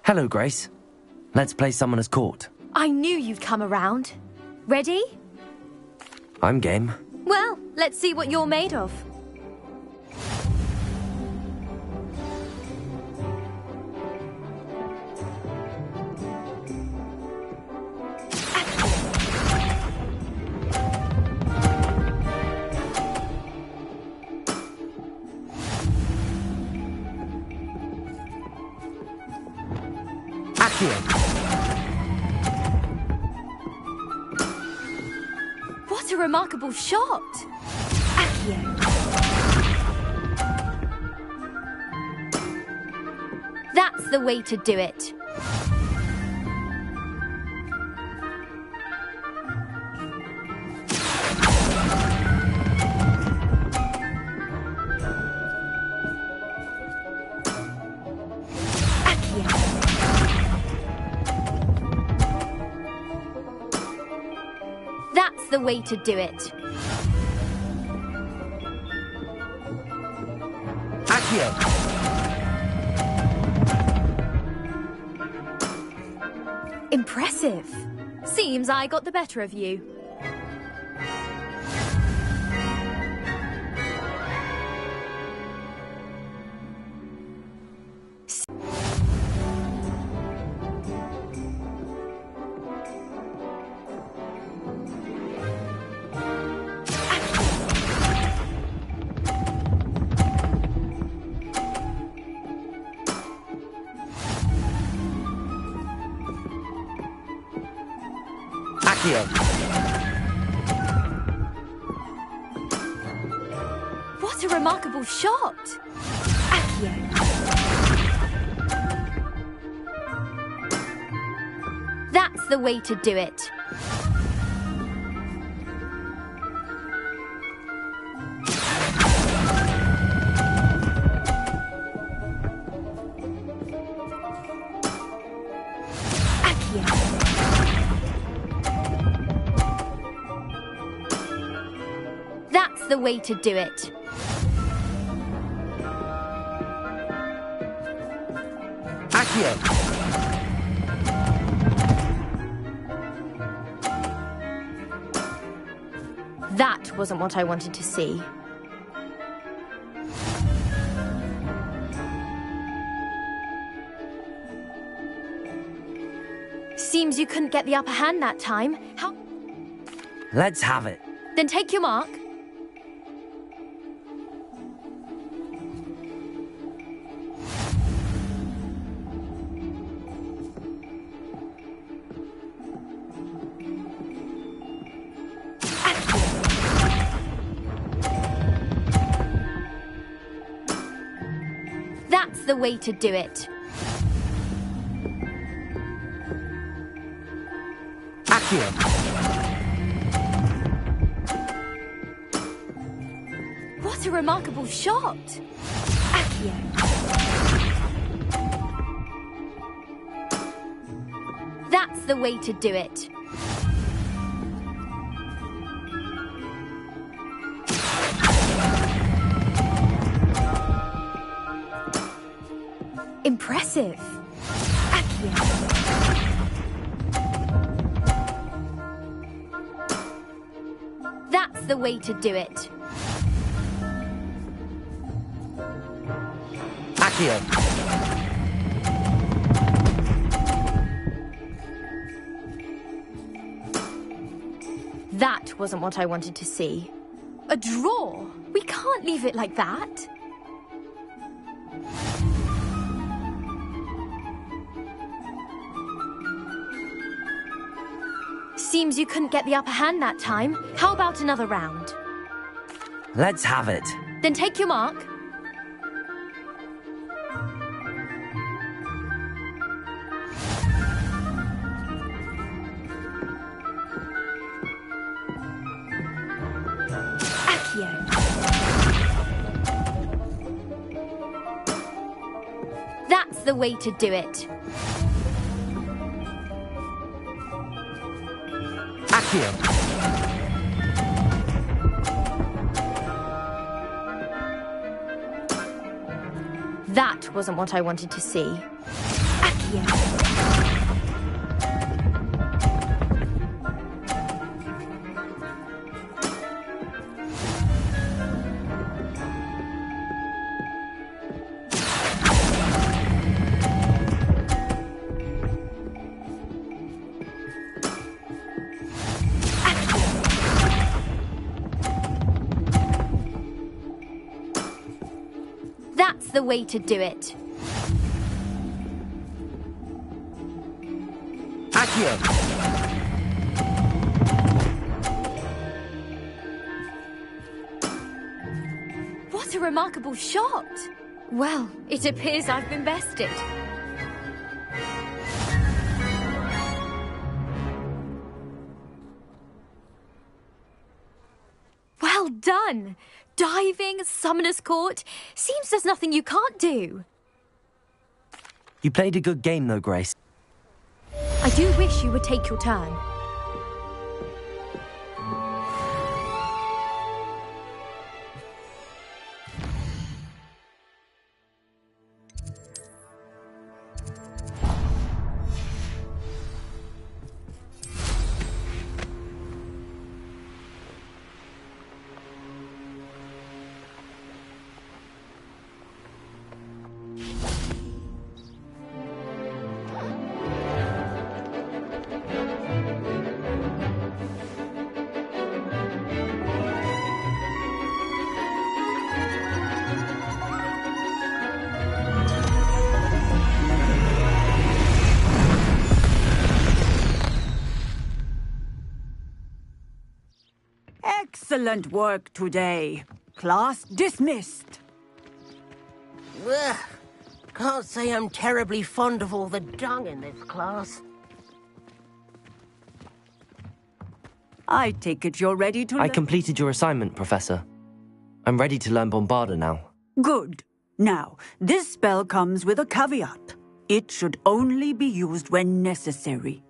Hello, Grace. Let's play Someone Has Caught. I knew you'd come around. Ready? I'm game. Well, let's see what you're made of. What a remarkable shot! Accio. That's the way to do it. That's the way to do it. Accio! Impressive. Seems I got the better of you. What a remarkable shot! Accio. That's the way to do it. That's the way to do it. Accio! That wasn't what I wanted to see. Seems you couldn't get the upper hand that time. How? Let's have it. Then take your mark. That's the way to do it. Accio! What a remarkable shot! Accio. That's the way to do it. Impressive. Accio. That's the way to do it. Accio! That wasn't what I wanted to see. A draw? We can't leave it like that. Seems you couldn't get the upper hand that time. How about another round? Let's have it. Then take your mark. Accio. That's the way to do it. Accio! That wasn't what I wanted to see. Accio. Accio. That's the way to do it. Accio. What a remarkable shot! Well, it appears I've been bested. Well done! Diving, summoner's court. Seems there's nothing you can't do. You played a good game, though, Grace. I do wish you would take your turn. Excellent work today. Class dismissed. Ugh. Can't say I'm terribly fond of all the dung in this class. I take it you're ready to I completed your assignment, Professor. I'm ready to learn Bombarda now. Good. Now, this spell comes with a caveat. It should only be used when necessary.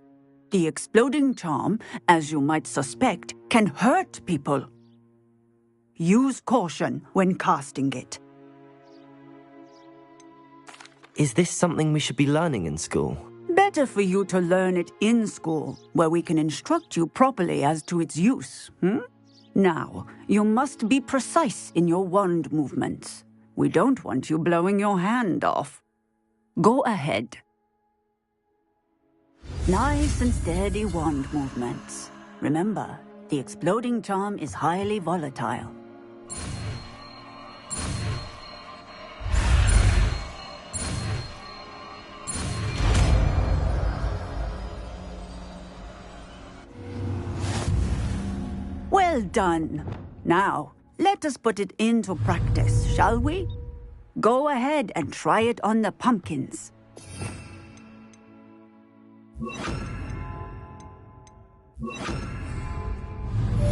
The exploding charm, as you might suspect, can hurt people. Use caution when casting it. Is this something we should be learning in school? Better for you to learn it in school, where we can instruct you properly as to its use. Now, you must be precise in your wand movements. We don't want you blowing your hand off. Go ahead. Nice and steady wand movements. Remember, the exploding charm is highly volatile. Well done. Now, let us put it into practice, shall we? Go ahead and try it on the pumpkins.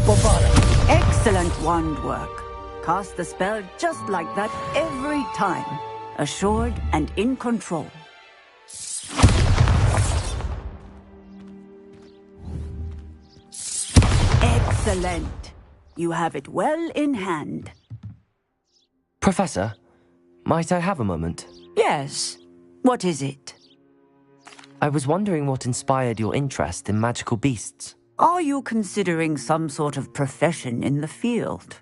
Bombarda! Excellent wand work. Cast the spell just like that every time. Assured and in control. Excellent. You have it well in hand. Professor, might I have a moment? Yes. What is it? I was wondering what inspired your interest in magical beasts. Are you considering some sort of profession in the field?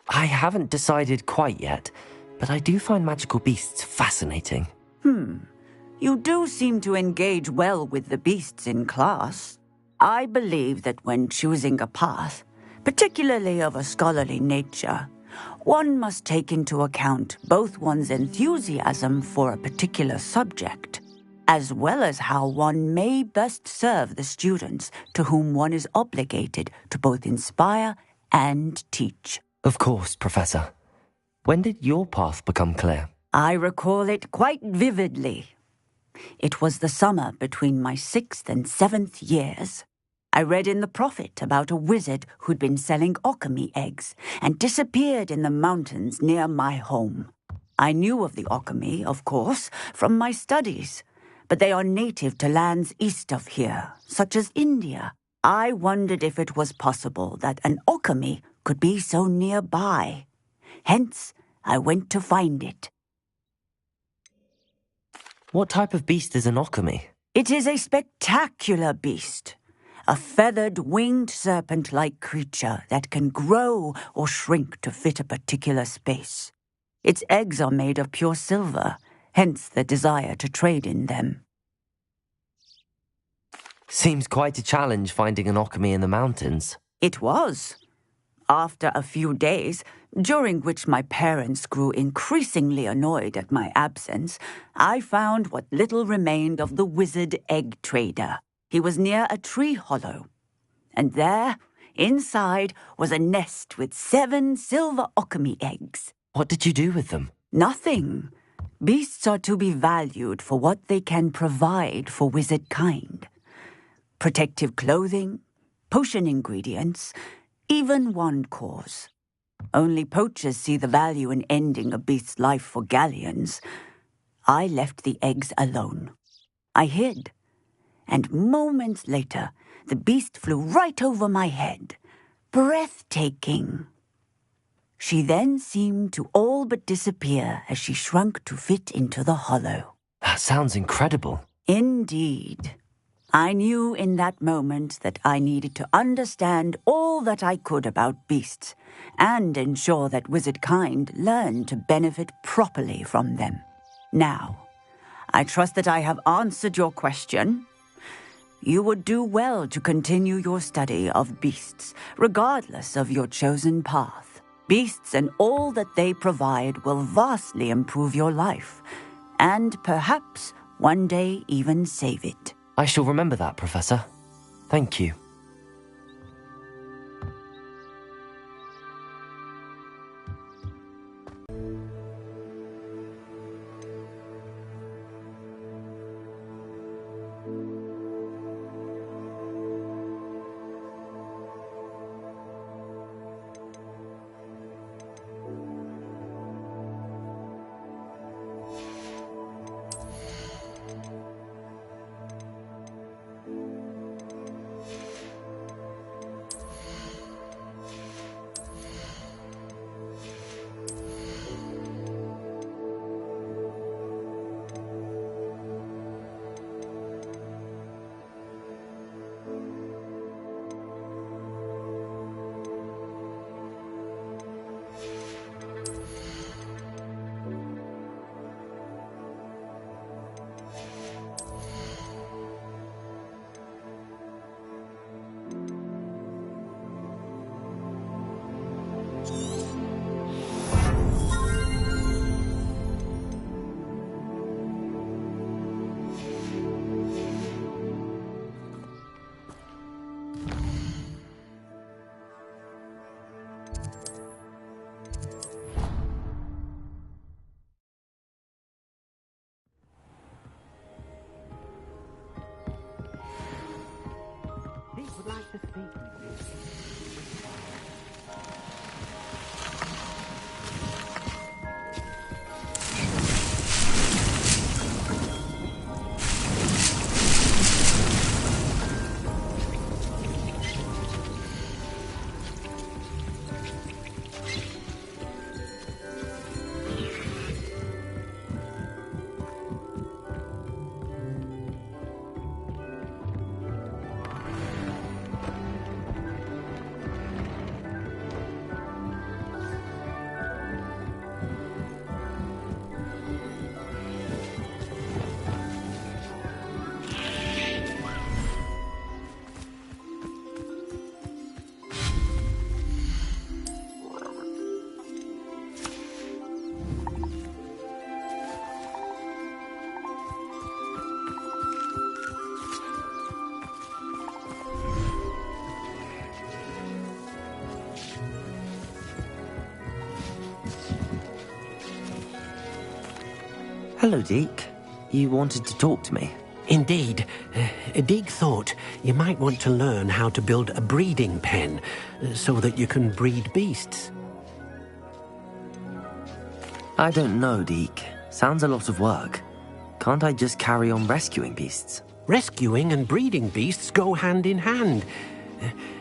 I haven't decided quite yet, but I do find magical beasts fascinating. You do seem to engage well with the beasts in class. I believe that when choosing a path, particularly of a scholarly nature, one must take into account both one's enthusiasm for a particular subject, as well as how one may best serve the students to whom one is obligated to both inspire and teach. Of course, Professor. When did your path become clear? I recall it quite vividly. It was the summer between my 6th and 7th years. I read in the Prophet about a wizard who'd been selling alchemy eggs and disappeared in the mountains near my home. I knew of the alchemy, of course, from my studies, but they are native to lands east of here, such as India. I wondered if it was possible that an alchemy could be so nearby. Hence, I went to find it. What type of beast is an okami? It is a spectacular beast. A feathered, winged serpent-like creature that can grow or shrink to fit a particular space. Its eggs are made of pure silver, hence the desire to trade in them. Seems quite a challenge finding an okami in the mountains. It was. After a few days, during which my parents grew increasingly annoyed at my absence, I found what little remained of the wizard egg trader. He was near a tree hollow, and there, inside, was a nest with 7 silver okami eggs. What did you do with them? Nothing. Beasts are to be valued for what they can provide for wizard kind. Protective clothing, potion ingredients, even wand cores. Only poachers see the value in ending a beast's life for galleons. I left the eggs alone. I hid. And moments later, the beast flew right over my head. Breathtaking. She then seemed to all but disappear as she shrunk to fit into the hollow. That sounds incredible. Indeed. I knew in that moment that I needed to understand all that I could about beasts and ensure that wizard kind learned to benefit properly from them. Now, I trust that I have answered your question. You would do well to continue your study of beasts, regardless of your chosen path. Beasts and all that they provide will vastly improve your life, and perhaps one day even save it. I shall remember that, Professor. Thank you. Would like to speak with you. Hello, Deke. You wanted to talk to me? Indeed. Dig thought you might want to learn how to build a breeding pen so that you can breed beasts. I don't know, Deke. Sounds a lot of work. Can't I just carry on rescuing beasts? Rescuing and breeding beasts go hand in hand.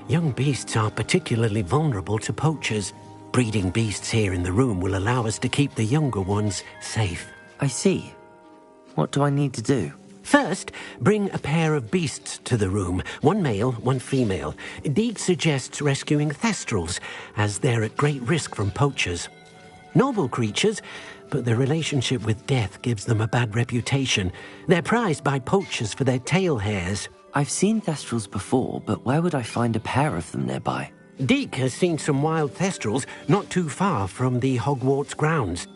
Young beasts are particularly vulnerable to poachers. Breeding beasts here in the room will allow us to keep the younger ones safe. I see. What do I need to do? First, bring a pair of beasts to the room. One male, one female. Deek suggests rescuing thestrals, as they're at great risk from poachers. Noble creatures, but their relationship with death gives them a bad reputation. They're prized by poachers for their tail hairs. I've seen thestrals before, but where would I find a pair of them nearby? Deek has seen some wild thestrals not too far from the Hogwarts grounds.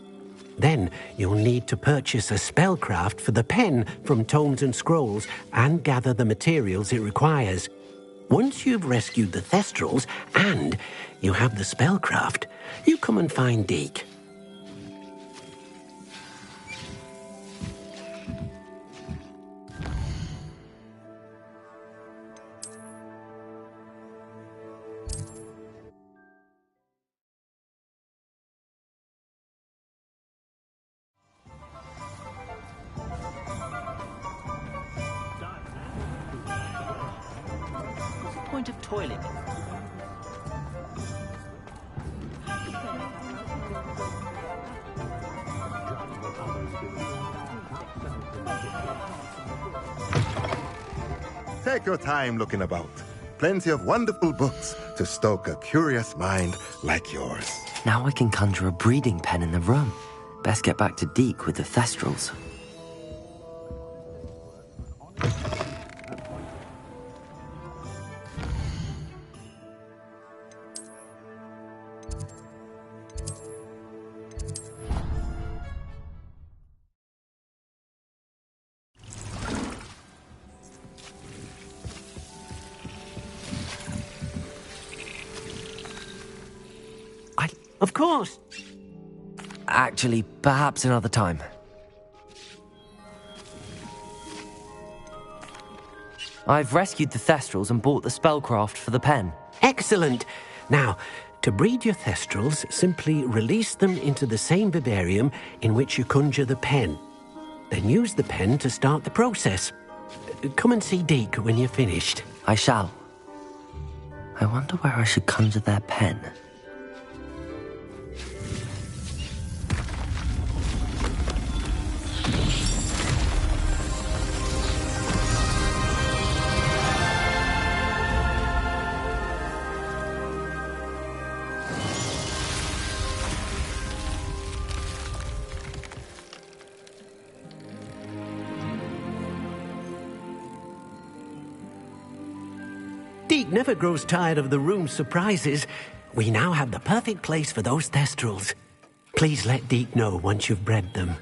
Then you'll need to purchase a spellcraft for the pen from Tomes and Scrolls and gather the materials it requires. Once you've rescued the thestrals and you have the spellcraft, you come and find Deek. Point of toilet. Take your time looking about. Plenty of wonderful books to stoke a curious mind like yours. Now I can conjure a breeding pen in the room. Best get back to Deek with the thestrals. Of course. Actually, perhaps another time. I've rescued the thestrals and bought the spellcraft for the pen. Excellent. Now, to breed your thestrals, simply release them into the same vivarium in which you conjure the pen. Then use the pen to start the process. Come and see Deek when you're finished. I shall. I wonder where I should conjure their pen. Deek never grows tired of the room's surprises. We now have the perfect place for those thestrals. Please let Deek know once you've bred them.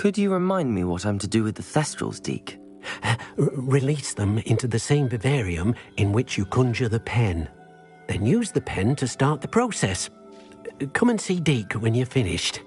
Could you remind me what I'm to do with the Thestrals, Deke? Release them into the same vivarium in which you conjure the pen. Then use the pen to start the process. Come and see Deke when you're finished.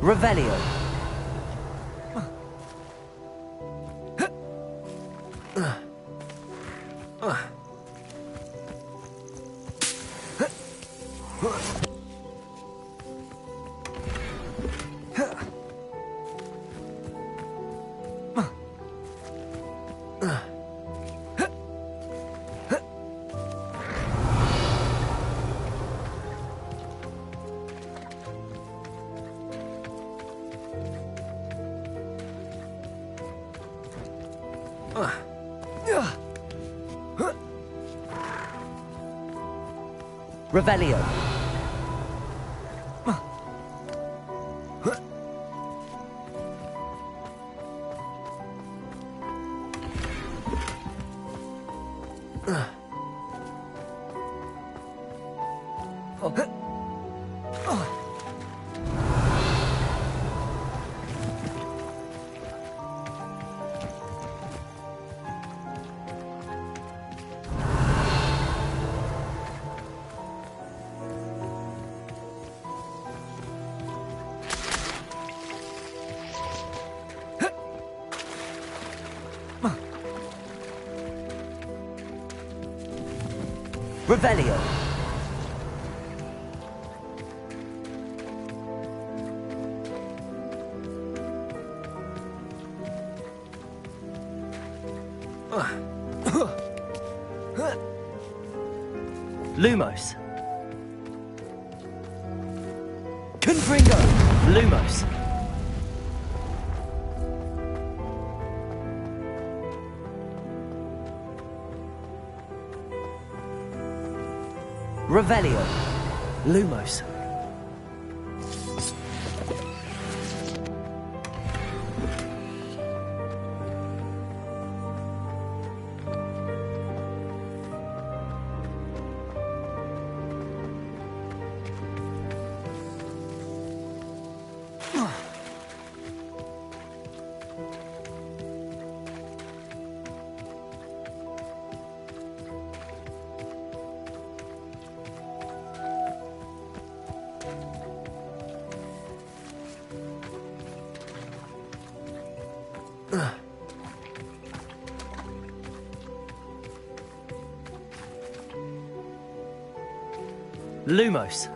Revelio. Revelio. Revelio. Lumos. Confringo. Lumos. Revelio. Lumos. Lumos.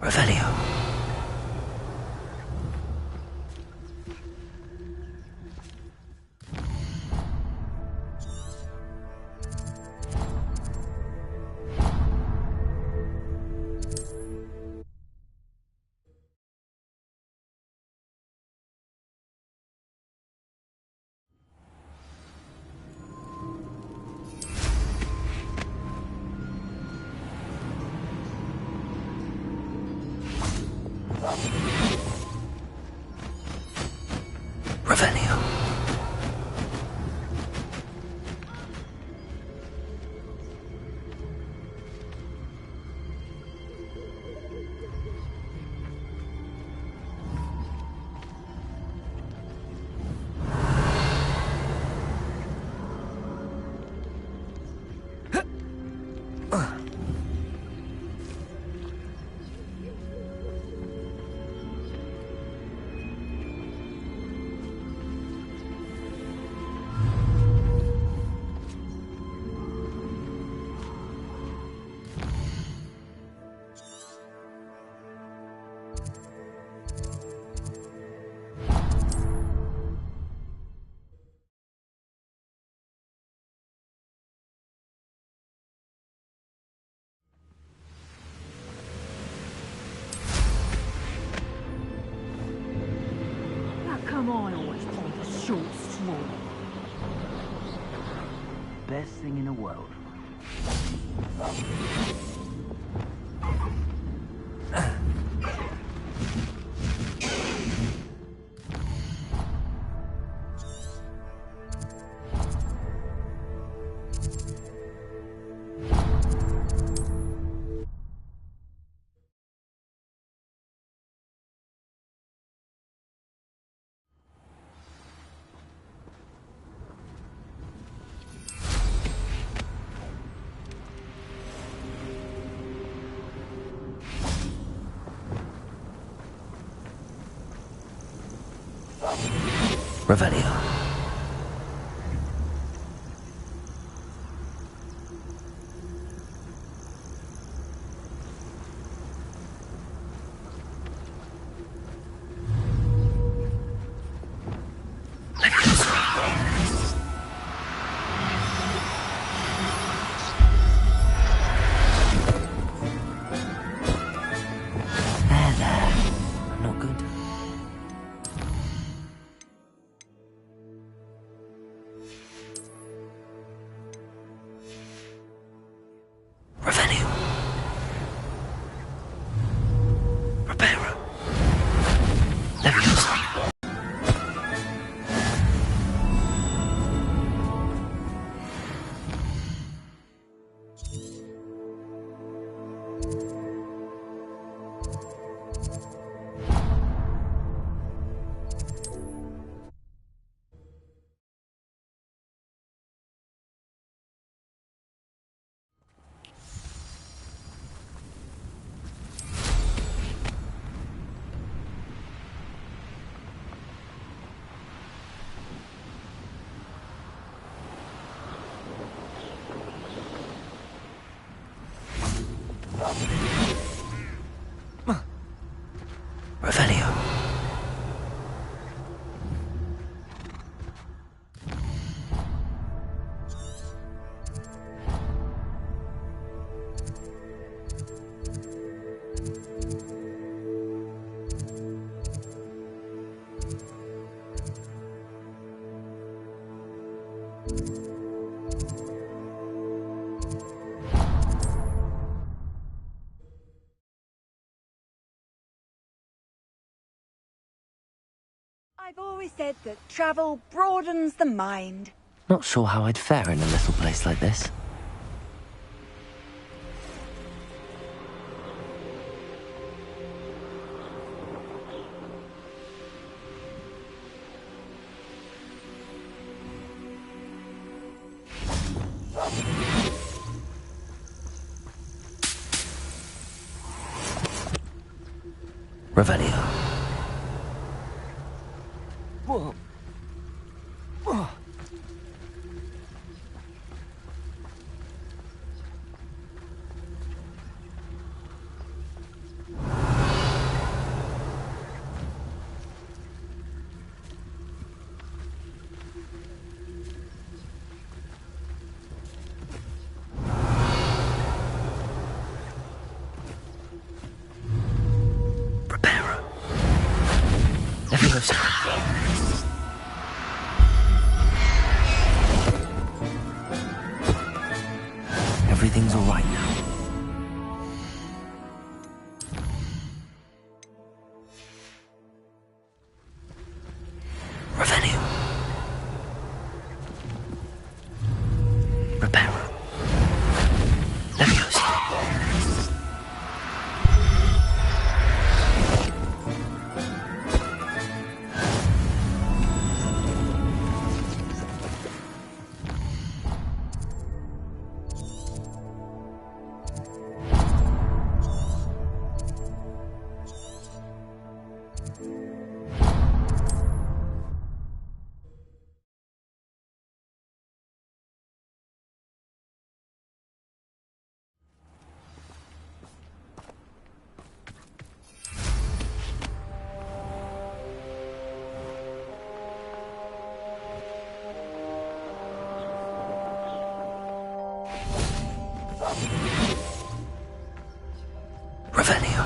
Revelio. Revelio. Come on, always take a short straw. Best thing in the world. Revelio. There. Not good. Revelio. Reparo. Leviosa. Revelio. I've always said that travel broadens the mind. Not sure how I'd fare in a little place like this. Revelio. Revelioso. Everything's all right now. Revelio. Reparo. Leviosa. Revelio.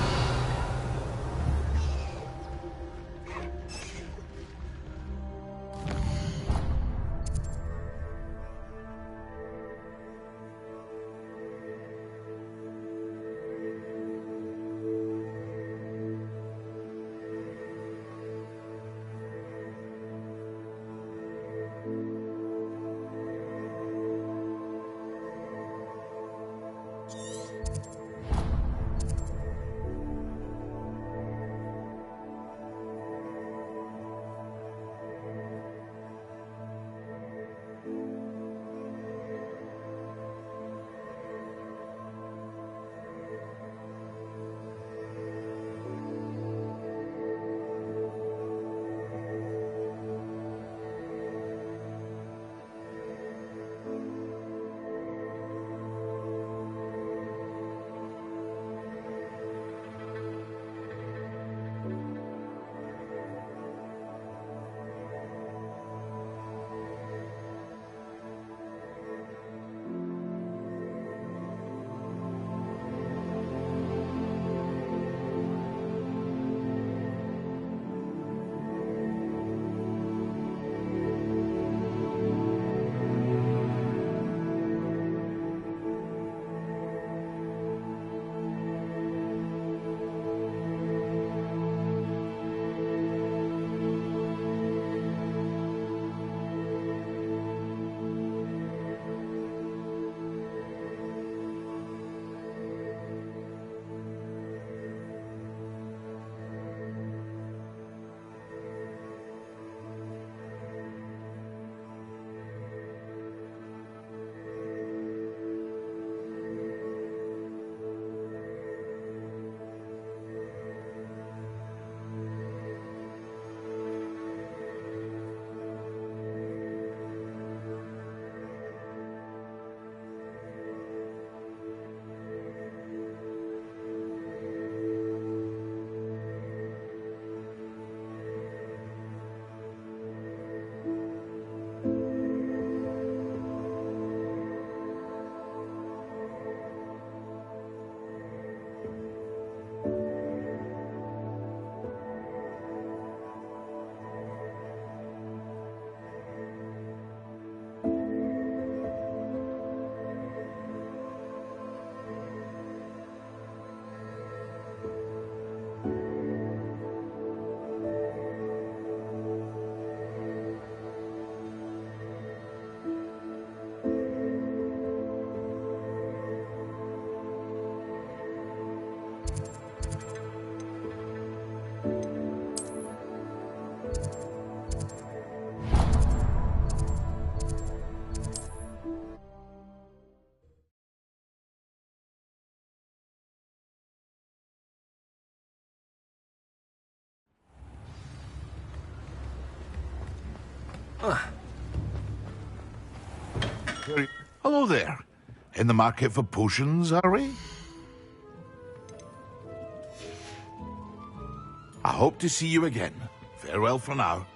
Hello there. In the market for potions, are we? I hope to see you again. Farewell for now.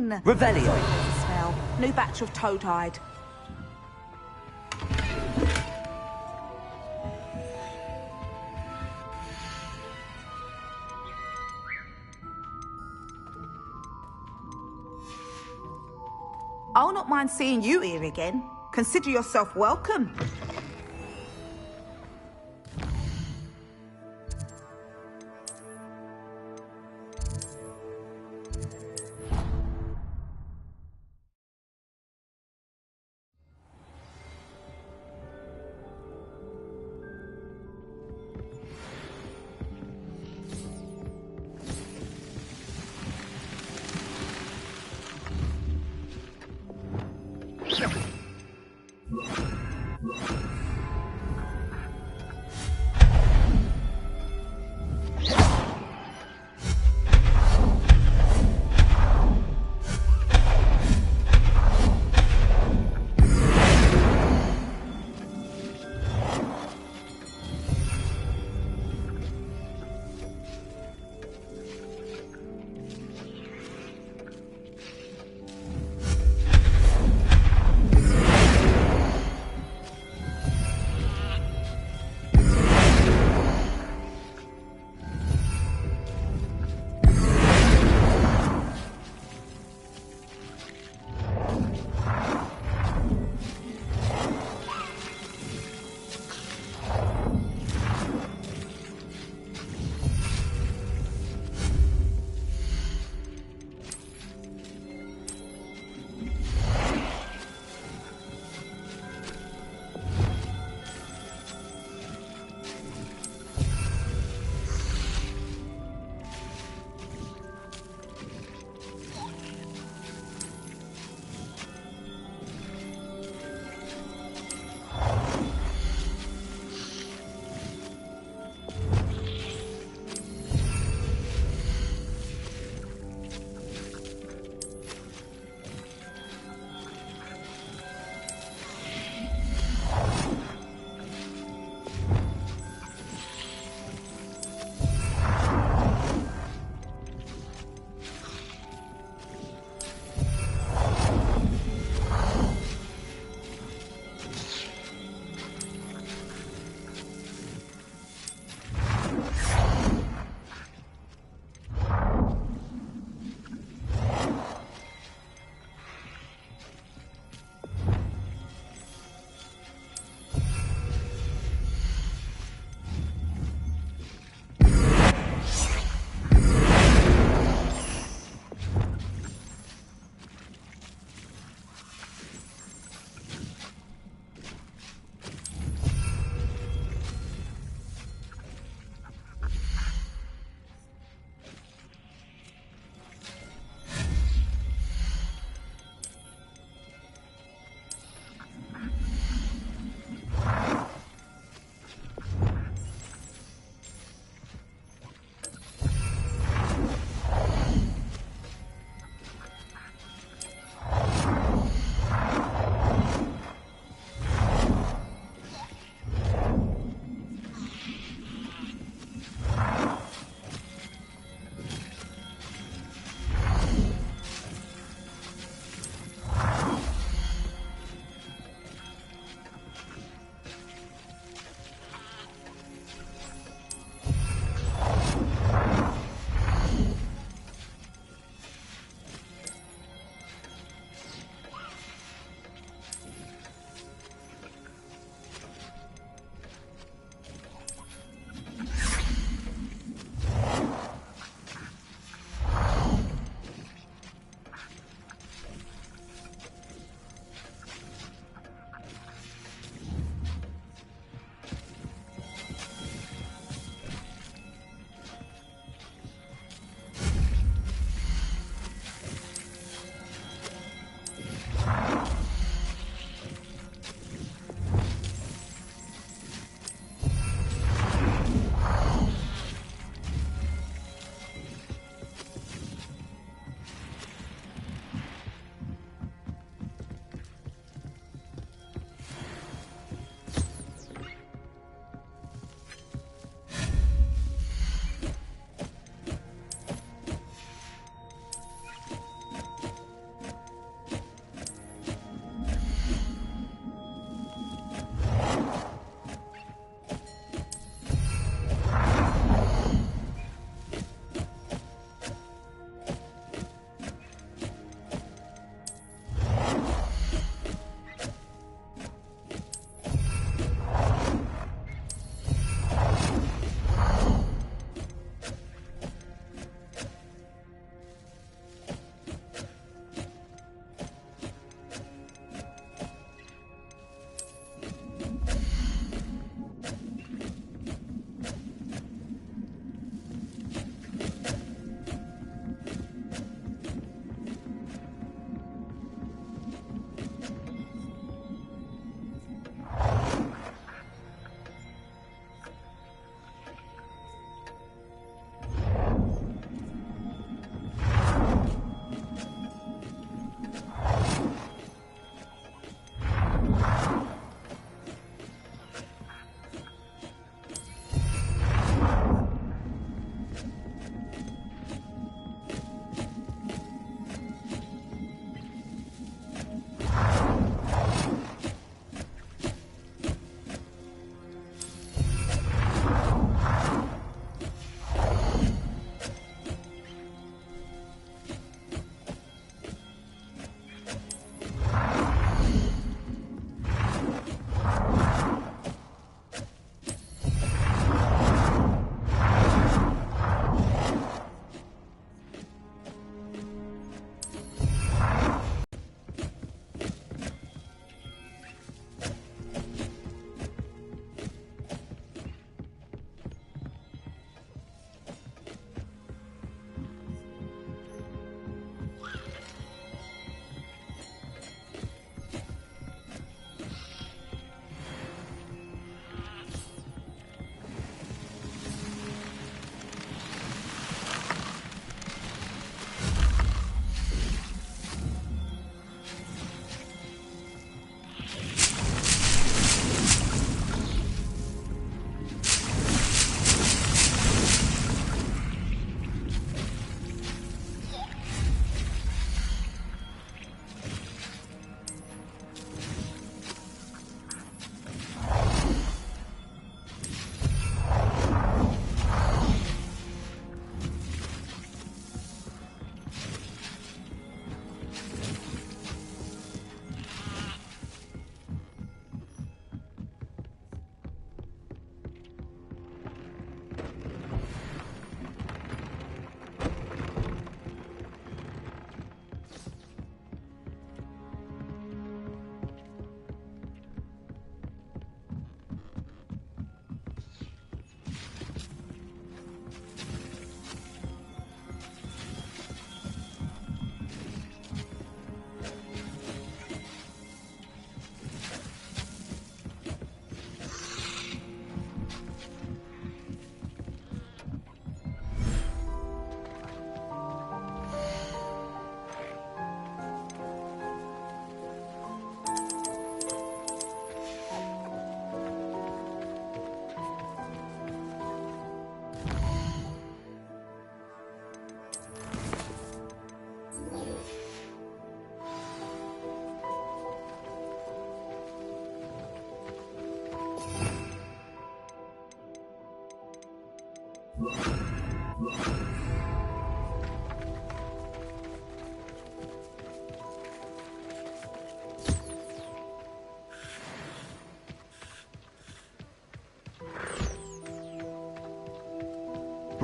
mine! Revelio. Smell. New batch of toad-hide. I'll not mind seeing you here again. Consider yourself welcome.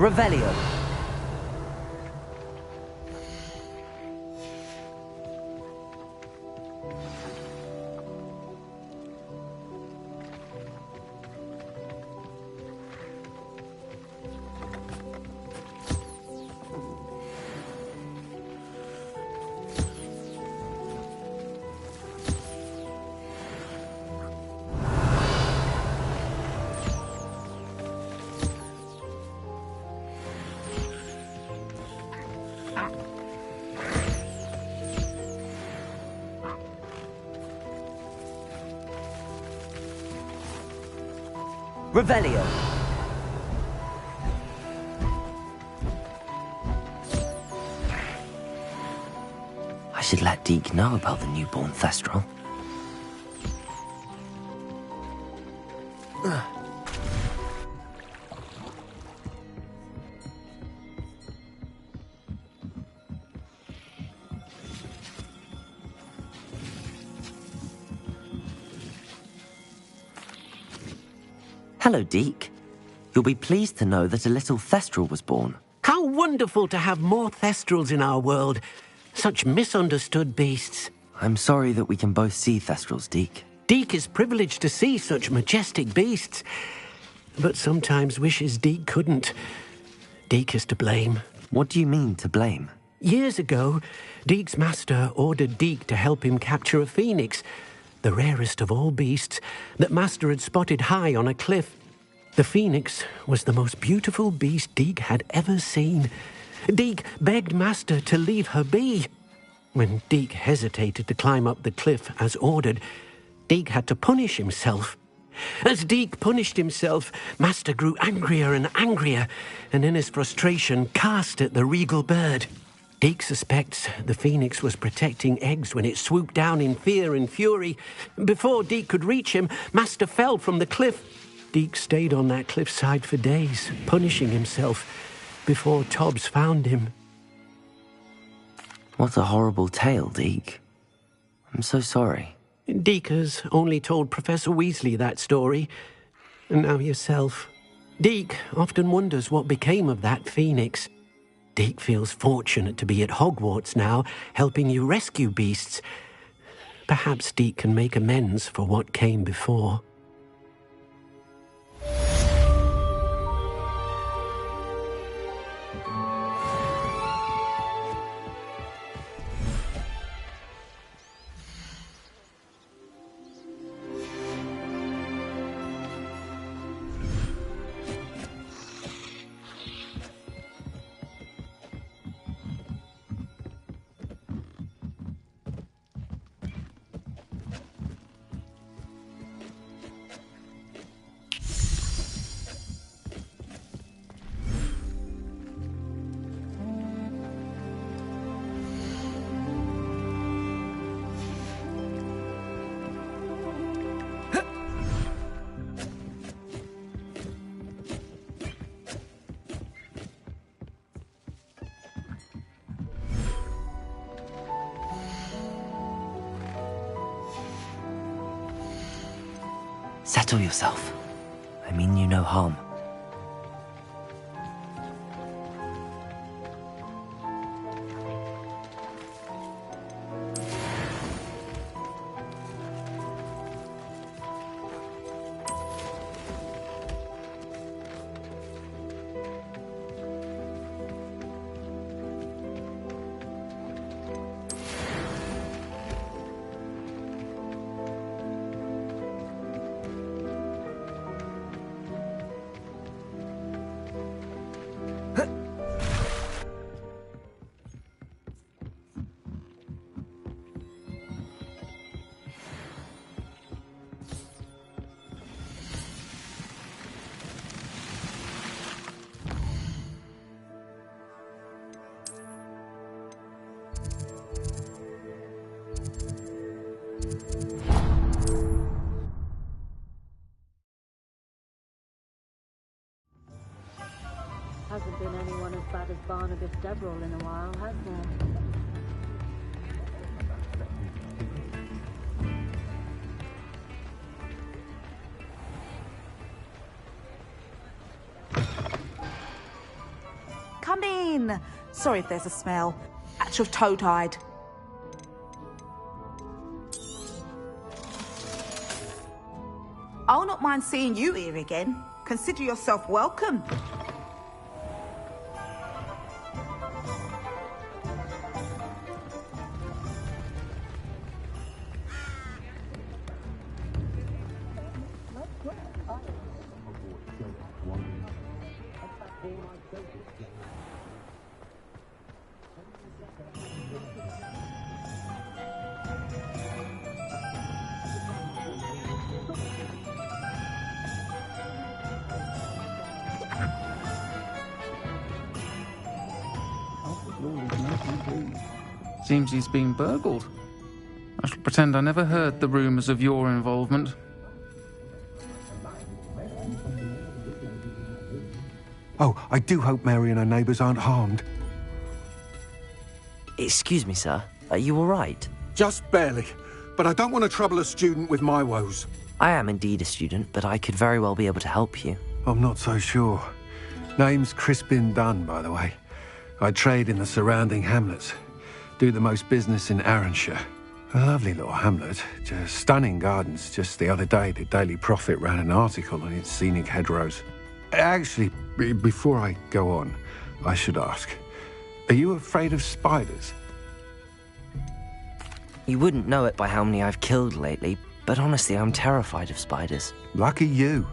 Revelio. Revelio. I should let Deke know about the newborn Thestral. Hello, Deke. You'll be pleased to know that a little Thestral was born. How wonderful to have more Thestrals in our world. Such misunderstood beasts. I'm sorry that we can both see Thestrals, Deke. Deke is privileged to see such majestic beasts, but sometimes wishes Deke couldn't. Deke is to blame. What do you mean, to blame? Years ago, Deke's master ordered Deke to help him capture a phoenix, the rarest of all beasts, that master had spotted high on a cliff. The phoenix was the most beautiful beast Deke had ever seen. Deke begged master to leave her be. When Deke hesitated to climb up the cliff as ordered, Deke had to punish himself. As Deke punished himself, master grew angrier and angrier, and in his frustration cast at the regal bird. Deke suspects the phoenix was protecting eggs when it swooped down in fear and fury. Before Deke could reach him, master fell from the cliff. Deke stayed on that cliffside for days, punishing himself, before Tobbs found him. What a horrible tale, Deke. I'm so sorry. Deke has only told Professor Weasley that story, and now yourself. Deke often wonders what became of that phoenix. Deke feels fortunate to be at Hogwarts now, helping you rescue beasts. Perhaps Deke can make amends for what came before. Settle yourself. I mean you no harm. Hasn't been anyone as bad as Barnabas Deverell in a while, has there? fine. Sorry if there's a smell. Patch of toad hide. I'll not mind seeing you here again. Consider yourself welcome. Seems he's been burgled. I shall pretend I never heard the rumours of your involvement. Oh, I do hope Mary and her neighbours aren't harmed. Excuse me, sir. Are you all right? Just barely. But I don't want to trouble a student with my woes. I am indeed a student, but I could very well be able to help you. I'm not so sure. Name's Crispin Dunn, by the way. I trade in the surrounding hamlets. Do the most business in Arranshire. A lovely little hamlet. Just stunning gardens. Just the other day, the Daily Prophet ran an article on its scenic hedgerows. Actually, before I go on, I should ask, are you afraid of spiders? You wouldn't know it by how many I've killed lately, but honestly, I'm terrified of spiders. Lucky you.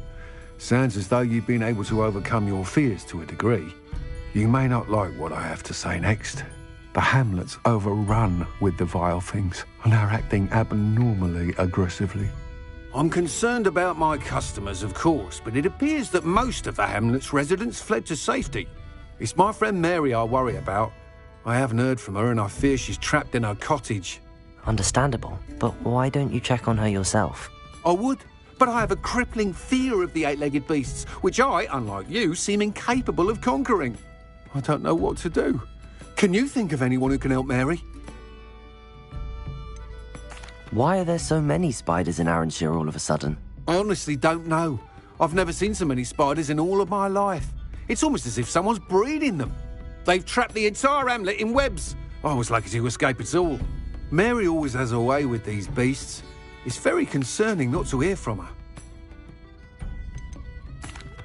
Sounds as though you've been able to overcome your fears to a degree. You may not like what I have to say next. The hamlet's overrun with the vile things, and are acting abnormally aggressively. I'm concerned about my customers, of course, but it appears that most of the hamlet's residents fled to safety. It's my friend Mary I worry about. I haven't heard from her, and I fear she's trapped in her cottage. Understandable, but why don't you check on her yourself? I would, but I have a crippling fear of the eight-legged beasts, which I, unlike you, seem incapable of conquering. I don't know what to do. Can you think of anyone who can help Mary? Why are there so many spiders in Arranshire all of a sudden? I honestly don't know. I've never seen so many spiders in all of my life. It's almost as if someone's breeding them. They've trapped the entire hamlet in webs. I was lucky to escape it all. Mary always has a way with these beasts. It's very concerning not to hear from her.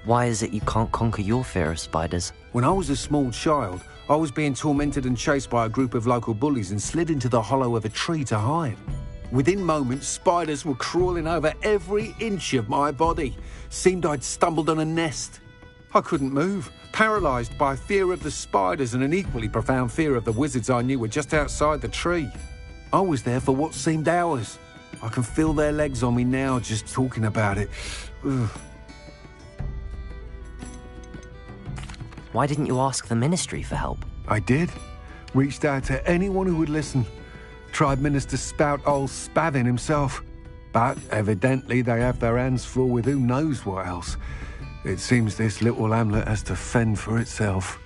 Why is it you can't conquer your fear of spiders? When I was a small child, I was being tormented and chased by a group of local bullies and slid into the hollow of a tree to hide. Within moments, spiders were crawling over every inch of my body. Seemed I'd stumbled on a nest. I couldn't move, paralysed by fear of the spiders and an equally profound fear of the wizards I knew were just outside the tree. I was there for what seemed hours. I can feel their legs on me now just talking about it. Ugh. Why didn't you ask the ministry for help? I did. Reached out to anyone who would listen. Tried Minister Spout old Spavin himself. But evidently they have their hands full with who knows what else. It seems this little hamlet has to fend for itself.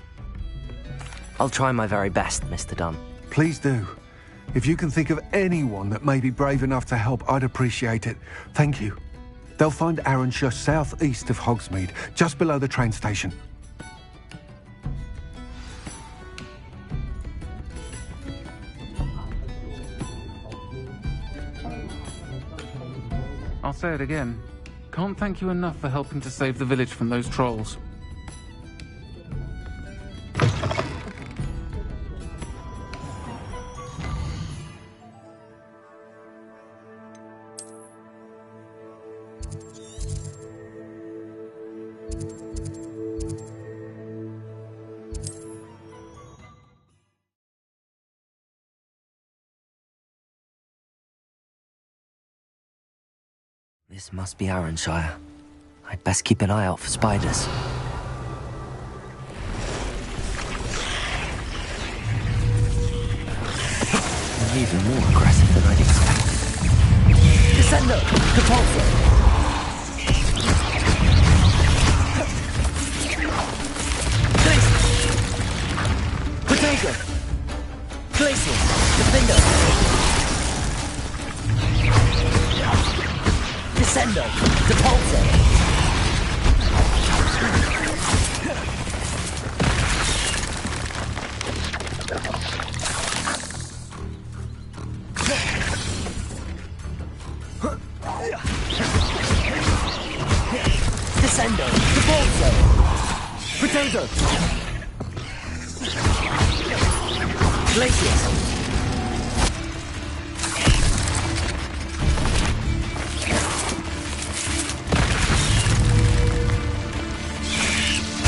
I'll try my very best, Mr. Dunn. Please do. If you can think of anyone that may be brave enough to help, I'd appreciate it. Thank you. They'll find Arranshire south-east of Hogsmeade, just below the train station. I'll say it again. Can't thank you enough for helping to save the village from those trolls. This must be Arranshire. I'd best keep an eye out for spiders. They're even more aggressive than I'd expected. Descendo! Repulsor! Potato! Glacial! Defender! Descendo! Repulsor! Descendo! Devolso! Potato! Glacius!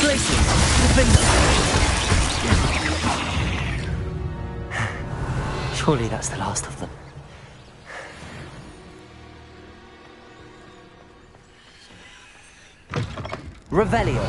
Glacius! Defender! Surely that's the last of them. Revelio.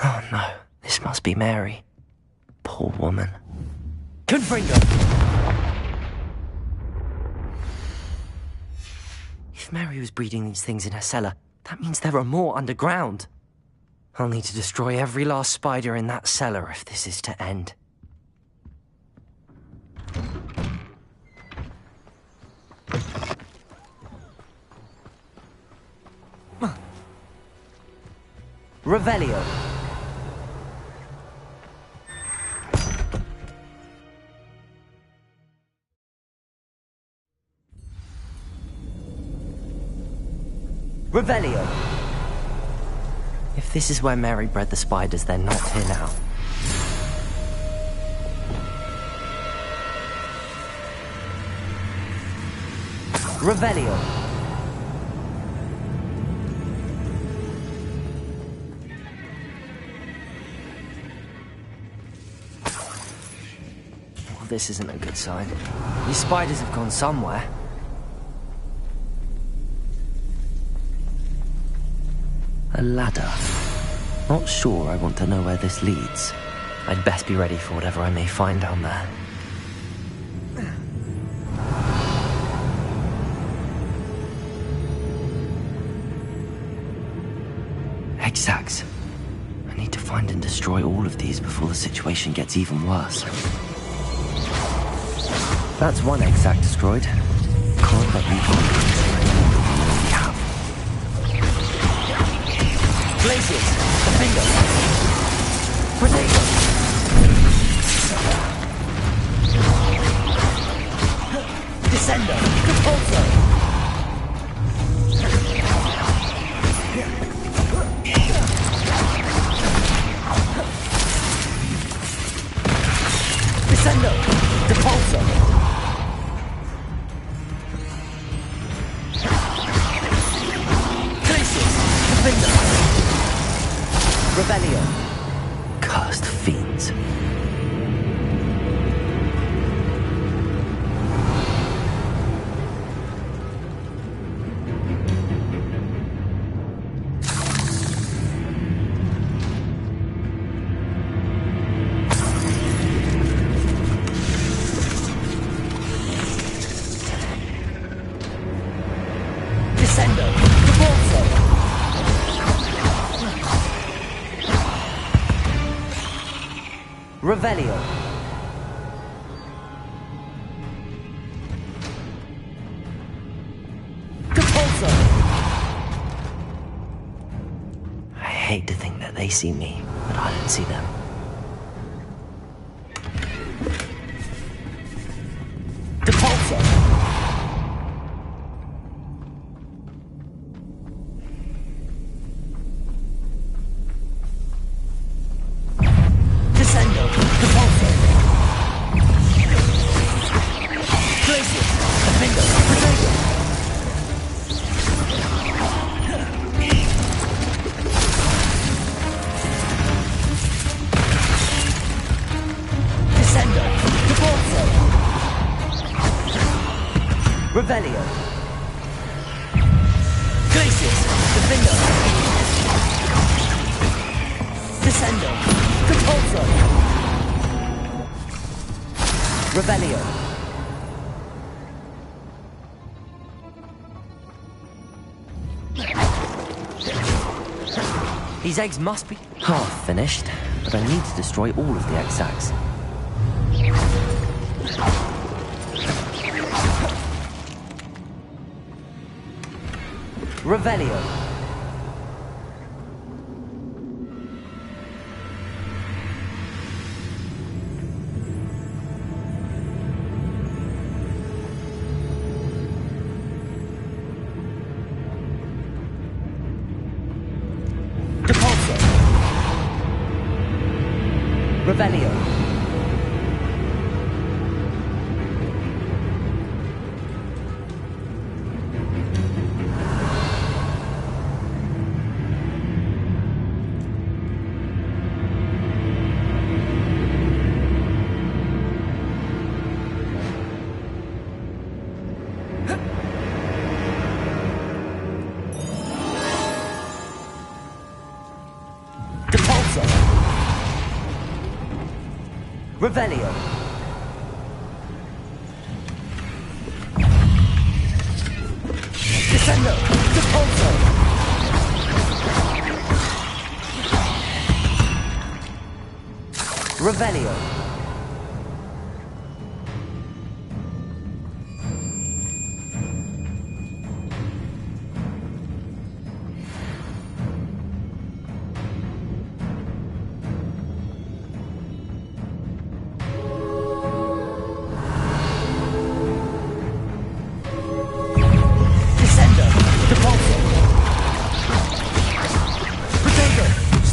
Oh no, this must be Mary. Poor woman. Confringo! If Mary was breeding these things in her cellar, that means there are more underground. I'll need to destroy every last spider in that cellar if this is to end. Revelio. Revelio. If this is where Mary bred the spiders, they're not here now. Revelio. Well, this isn't a good sign. These spiders have gone somewhere. A ladder. Not sure I want to know where this leads. I'd best be ready for whatever I may find down there. Egg sacs. I need to find and destroy all of these before the situation gets even worse. That's one egg sac destroyed. Can't let me find what we have. Glacius! Defender! Potato! Descendo! Repulso! Descendo! Repulso! Glacius! Defender! Revelio. Cursed fiends. Descendo. Repulso. Revelio. Repulso. I hate to think that they see me, but I don't see them. Repulso. Descendo. Repulso. Glacius. Defender. Potato. Descendo. Repulso. Revelio. Glacius. Defender. Descendo. Repulso. Revelio. These eggs must be half finished, but I need to destroy all of the egg sacs. Revelio. Depulso. Revelio. Revelio. Descendo. Depulso. Revelio.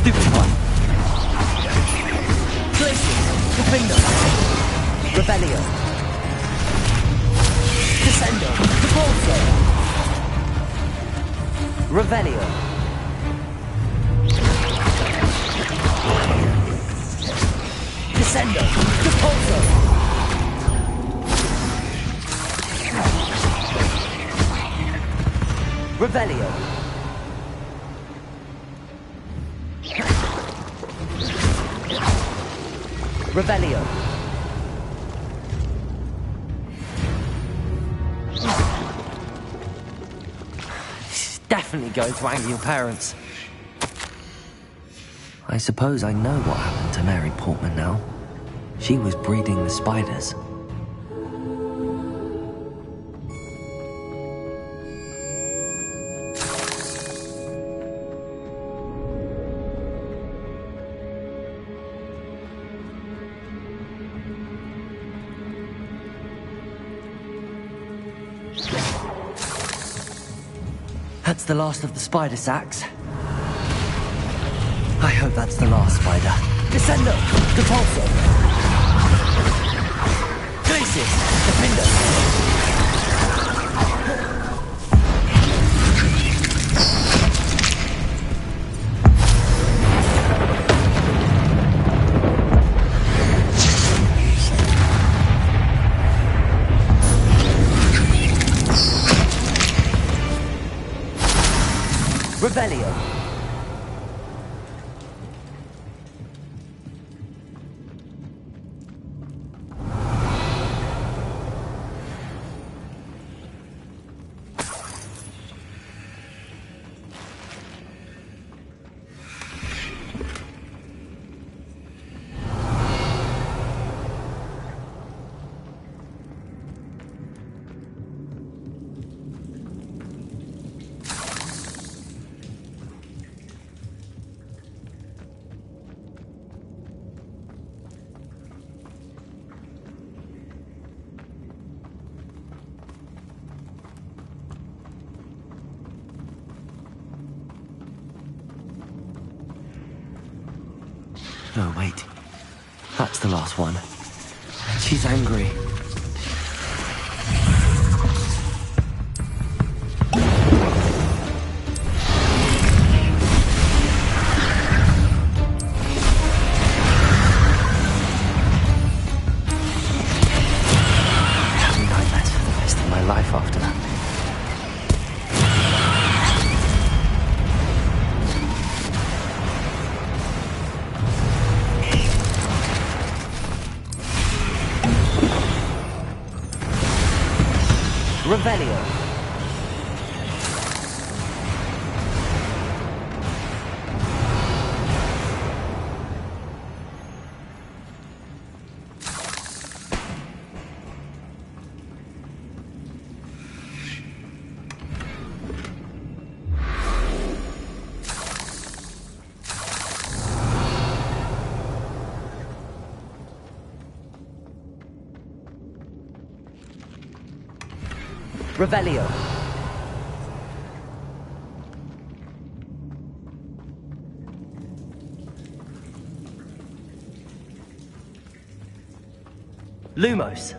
Stupid one. Glacius, Defender. Revelio. Descendo, Depulso. Revelio. Descendo, Depulso. Revelio. Revelio. This is definitely going to anger your parents. I suppose I know what happened to Mary Portman now. She was breeding the spiders. That's the last of the spider sacs. I hope that's the last spider. Descendo! Depulso! Glacius! Defender! Revelio. Oh, wait. That's the last one. She's angry. Having nightmares for the rest of my life after that. Revelio. Revelio. Lumos.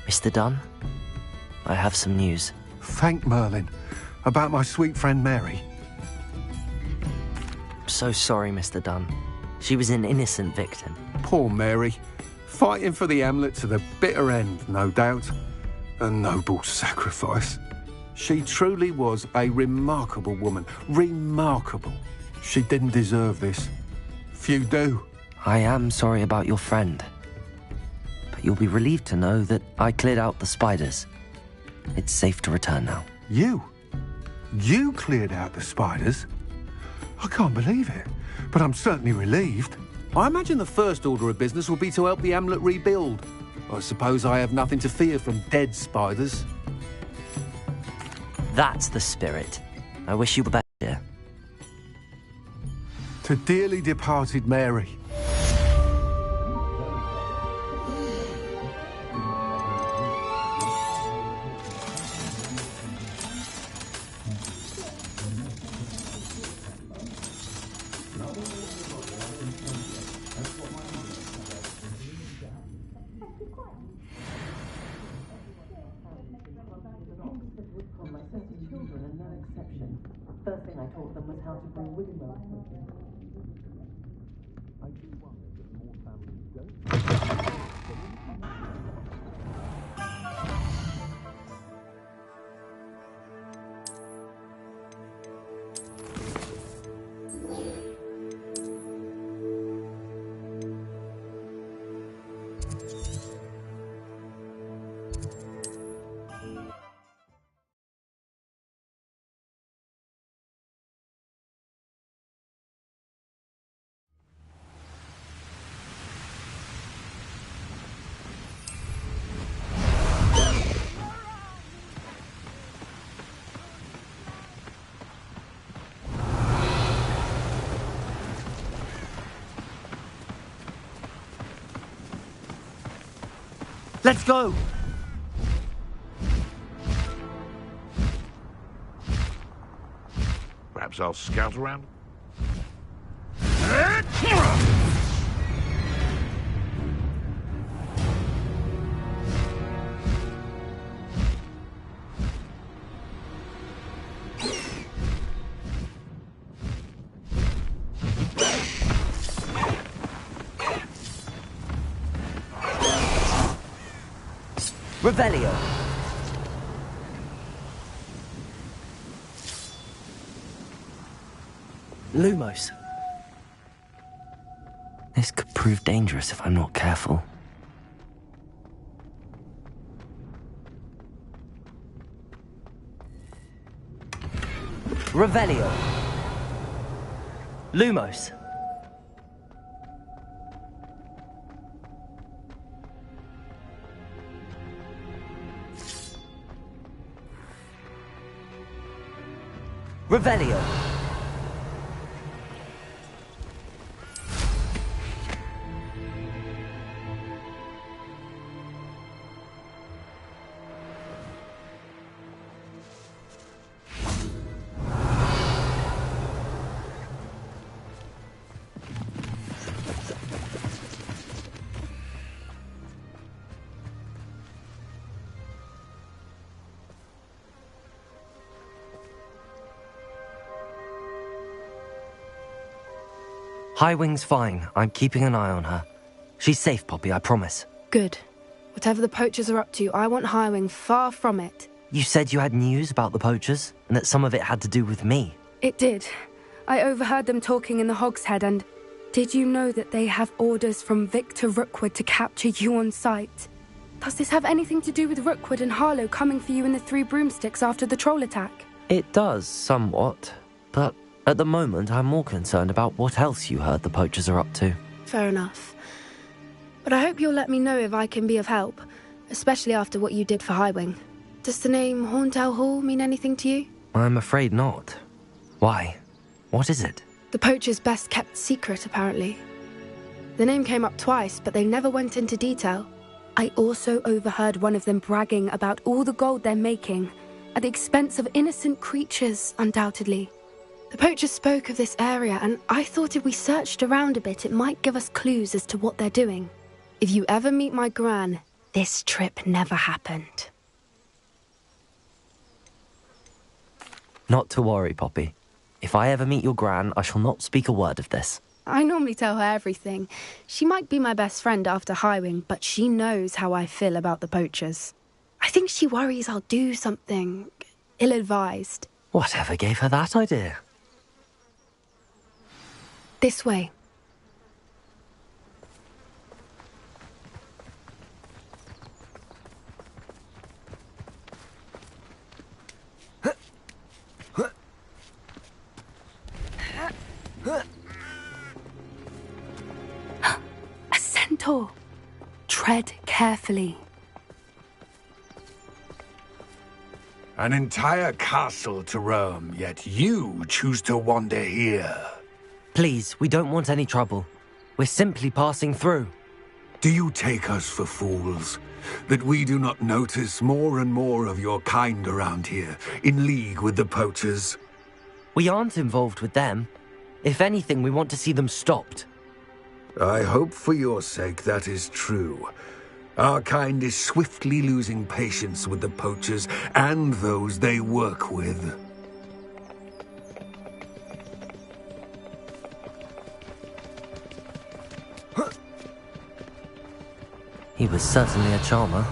Mr. Dunn, I have some news. Thank Merlin. About my sweet friend Mary. I'm so sorry, Mr. Dunn. She was an innocent victim. Poor Mary. Fighting for the Hamlet to the bitter end, no doubt. A noble sacrifice. She truly was a remarkable woman. Remarkable. She didn't deserve this. Few do. I am sorry about your friend. But you'll be relieved to know that I cleared out the spiders. It's safe to return now. You? You cleared out the spiders? I can't believe it, but I'm certainly relieved. I imagine the first order of business will be to help the Hamlet rebuild. I suppose I have nothing to fear from dead spiders. That's the spirit. I wish you were better. To dearly departed Mary. First thing I taught them was how to bring women well. I do wonder if more families don't. Let's go! Perhaps I'll scout around. Revelio. Lumos. This could prove dangerous if I'm not careful. Revelio. Lumos. Revelio. Highwing's fine. I'm keeping an eye on her. She's safe, Poppy, I promise. Good. Whatever the poachers are up to, I want Highwing far from it. You said you had news about the poachers, and that some of it had to do with me. It did. I overheard them talking in the Hogshead, and did you know that they have orders from Victor Rookwood to capture you on sight? Does this have anything to do with Rookwood and Harlow coming for you in the Three Broomsticks after the troll attack? It does, somewhat. But at the moment, I'm more concerned about what else you heard the poachers are up to. Fair enough. But I hope you'll let me know if I can be of help, especially after what you did for Highwing. Does the name Horntail Hall mean anything to you? I'm afraid not. Why? What is it? The poachers' best-kept secret, apparently. The name came up twice, but they never went into detail. I also overheard one of them bragging about all the gold they're making, at the expense of innocent creatures, undoubtedly. The poachers spoke of this area, and I thought if we searched around a bit, it might give us clues as to what they're doing. If you ever meet my gran, this trip never happened. Not to worry, Poppy. If I ever meet your gran, I shall not speak a word of this. I normally tell her everything. She might be my best friend after Highwing, but she knows how I feel about the poachers. I think she worries I'll do something ill-advised. Whatever gave her that idea? This way. A centaur. Tread carefully. An entire castle to roam, yet you choose to wander here. Please, we don't want any trouble. We're simply passing through. Do you take us for fools? That we do not notice more and more of your kind around here, in league with the poachers? We aren't involved with them. If anything, we want to see them stopped. I hope for your sake that is true. Our kind is swiftly losing patience with the poachers and those they work with. He was certainly a charmer.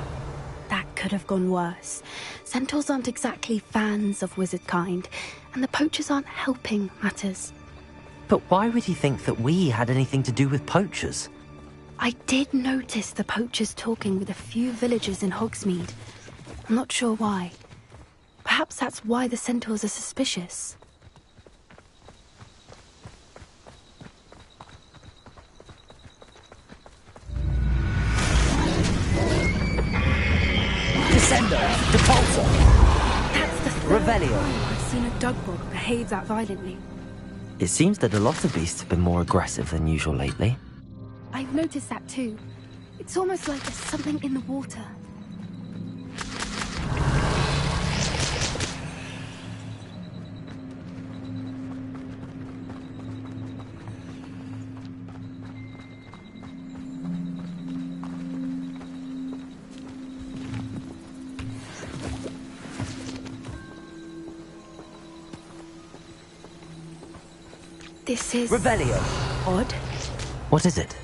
That could have gone worse. Centaurs aren't exactly fans of wizard kind, and the poachers aren't helping matters. But why would he think that we had anything to do with poachers? I did notice the poachers talking with a few villagers in Hogsmeade. I'm not sure why. Perhaps that's why the centaurs are suspicious. Descendo! Depulso! That's the third Revelio. time I've seen a Dugbog behave that violently. It seems that a lot of beasts have been more aggressive than usual lately. I've noticed that too. It's almost like there's something in the water. This is... Revelio. Odd. What is it?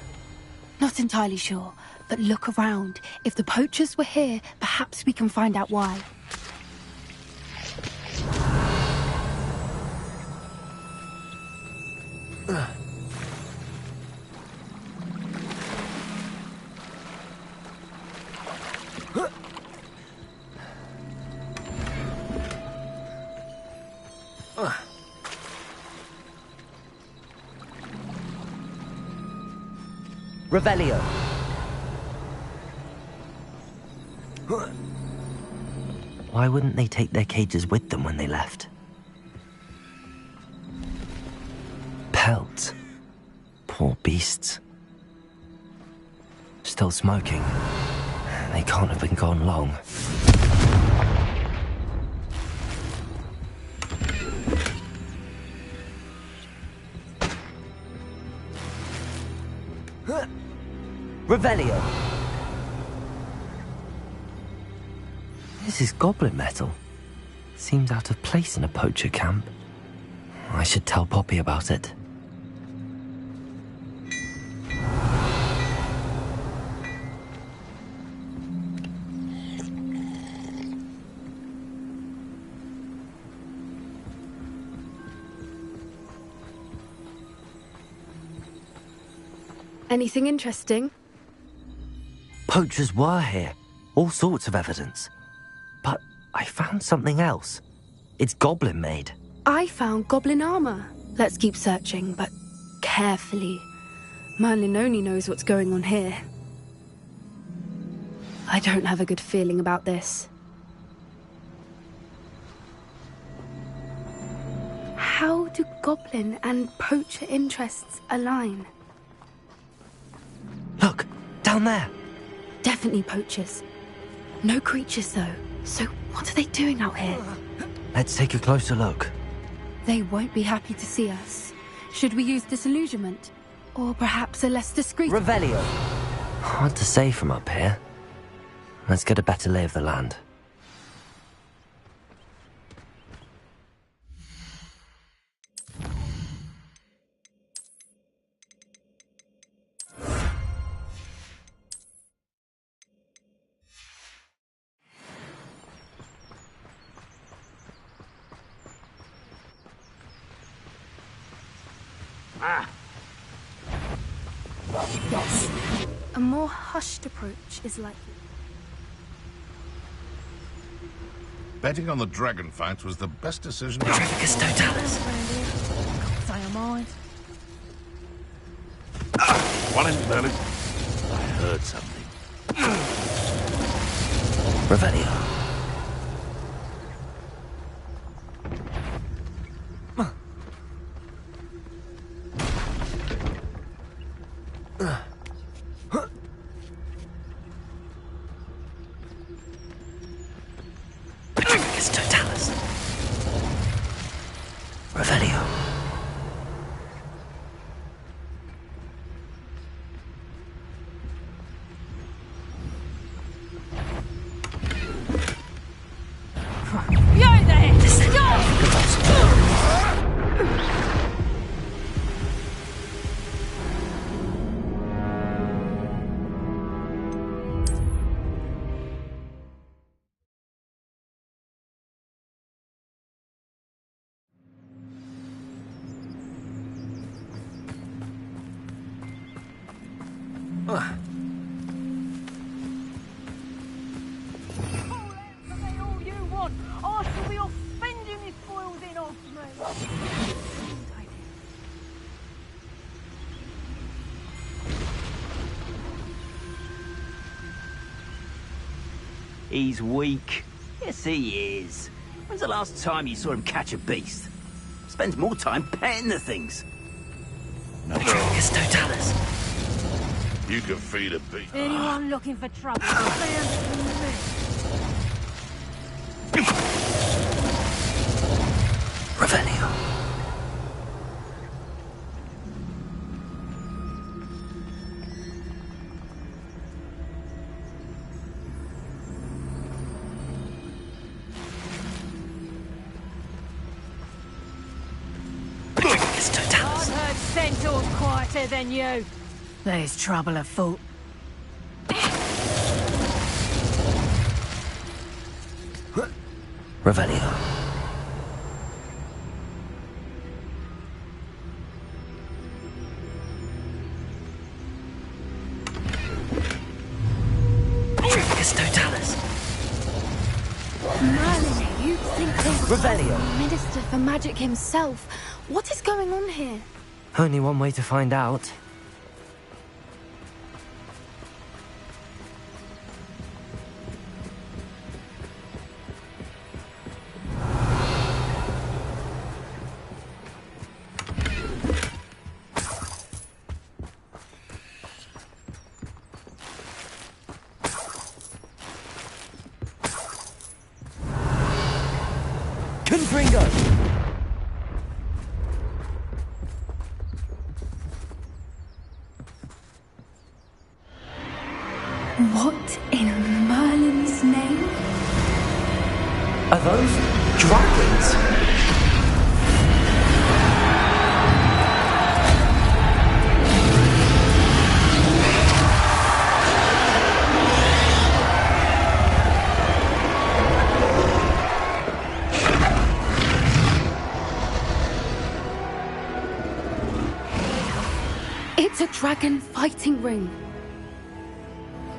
Not entirely sure, but look around. If the poachers were here, perhaps we can find out why. Revelio. Why wouldn't they take their cages with them when they left? Poor beasts. Still smoking. They can't have been gone long. Revelio! This is goblin metal. Seems out of place in a poacher camp. I should tell Poppy about it. Anything interesting? Poachers were here. All sorts of evidence. But I found something else. It's goblin made. I found goblin armor. Let's keep searching, but carefully. Merlin only knows what's going on here. I don't have a good feeling about this. How do goblin and poacher interests align? Look, down there. Definitely poachers. No creatures, though. So what are they doing out here? Let's take a closer look. They won't be happy to see us. Should we use disillusionment? Or perhaps a less discreet... Revelio. Hard to say from up here. Let's get a better lay of the land. A more hushed approach is likely. Betting on the dragon fight was the best decision. Petrificus totalis. Say a mind. One in Merlin. I heard something. Revelio. Petrificus totalis. Revelio. You're there! All you want. I shall be off spending this foiled in off me. He's weak. Yes, he is. When's the last time you saw him catch a beast? Spends more time petting the things. Petrificus totalis. You can feed a beast. Anyone looking for trouble? Found me. Revelio. Petrificus totalis. I've heard centaurs quieter than you. There's trouble afoot. Revelio. Petrificus totalis. Merlin, you think this Revelio. Minister for Magic himself? What is going on here? Only one way to find out. Confringo! What in Merlin's name? Are those dragons? It's a dragon fighting ring.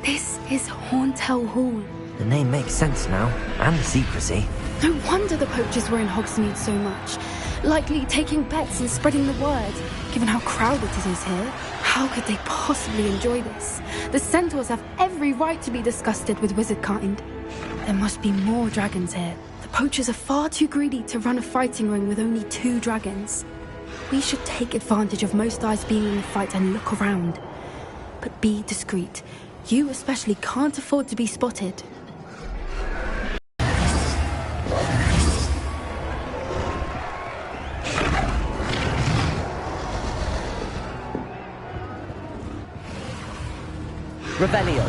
This is Horntail Hall. The name makes sense now, and the secrecy. No wonder the poachers were in Hogsmeade so much. Likely taking bets and spreading the word, given how crowded it is here. How could they possibly enjoy this? The centaurs have every right to be disgusted with wizard kind. There must be more dragons here. The poachers are far too greedy to run a fighting ring with only 2 dragons. We should take advantage of most eyes being in the fight and look around. But be discreet. You especially can't afford to be spotted. Revelio.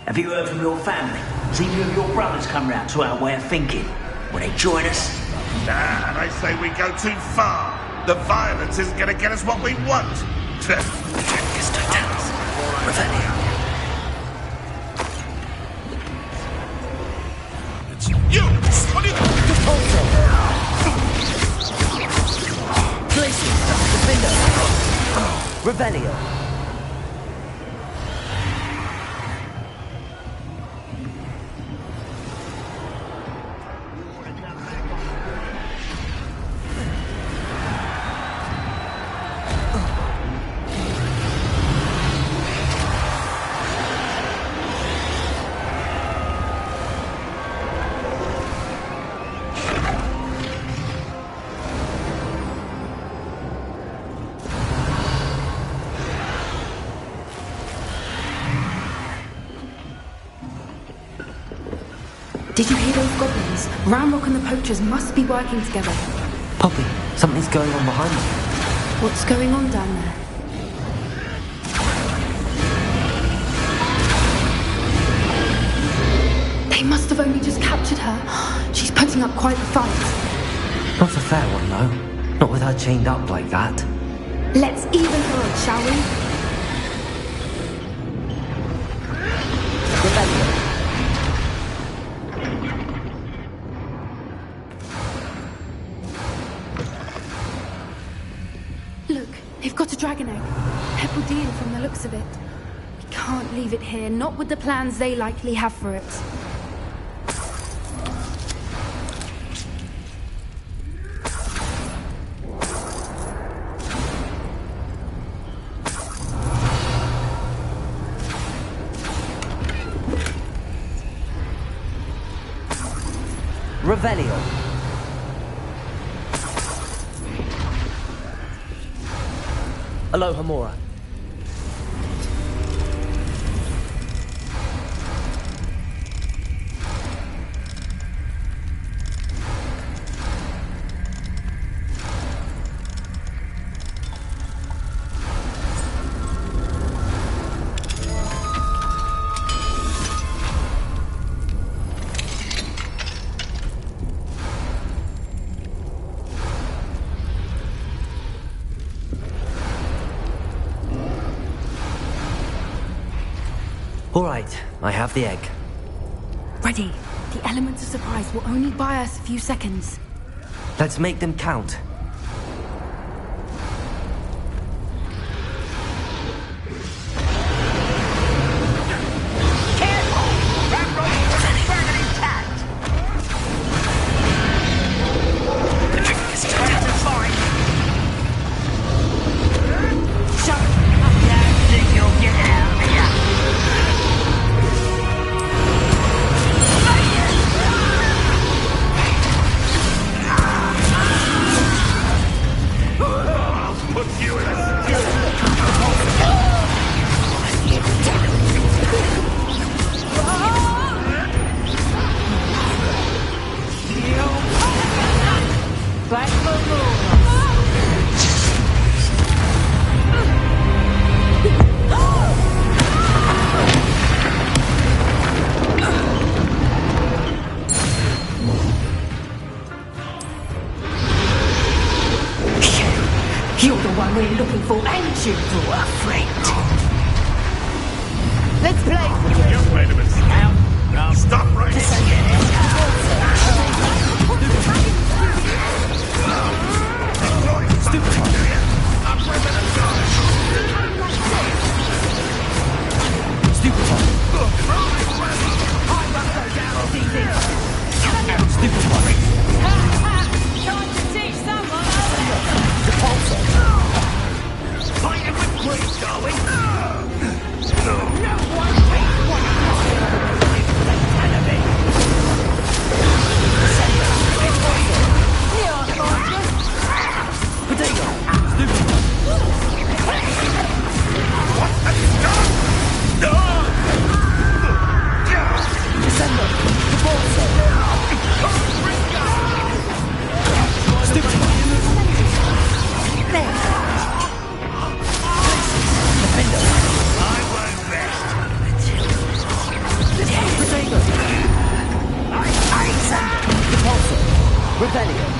Have you heard from your family? Has either of your brothers come round to our way of thinking? Will they join us? Nah, they say we go too far. The violence isn't going to get us what we want. It's you! What are you... Places! Defender! Revelio. Did you hear those goblins? Ramrock and the poachers must be working together. Poppy, something's going on behind you. What's going on down there? They must have only just captured her. She's putting up quite the fight. Not a fair one, though. Not with her chained up like that. Let's even her up, shall we? Look, they've got a dragon egg. Hebridean from the looks of it. We can't leave it here, not with the plans they likely have for it. Revelio. Alohomora. All right, I have the egg. Ready. The element of surprise will only buy us a few seconds. Let's make them count. You're the one we're looking for, and you brought our friend. Let's play. Wait a minute. Stop right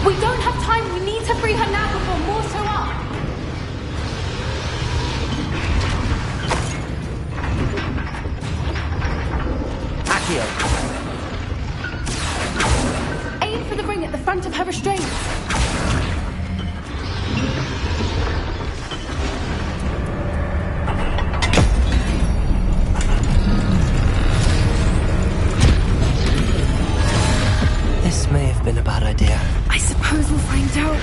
We don't have time. We need to free her now before more show up. Accio. Aim for the ring at the front of her restraints. This may have been a bad idea. I suppose we'll find out.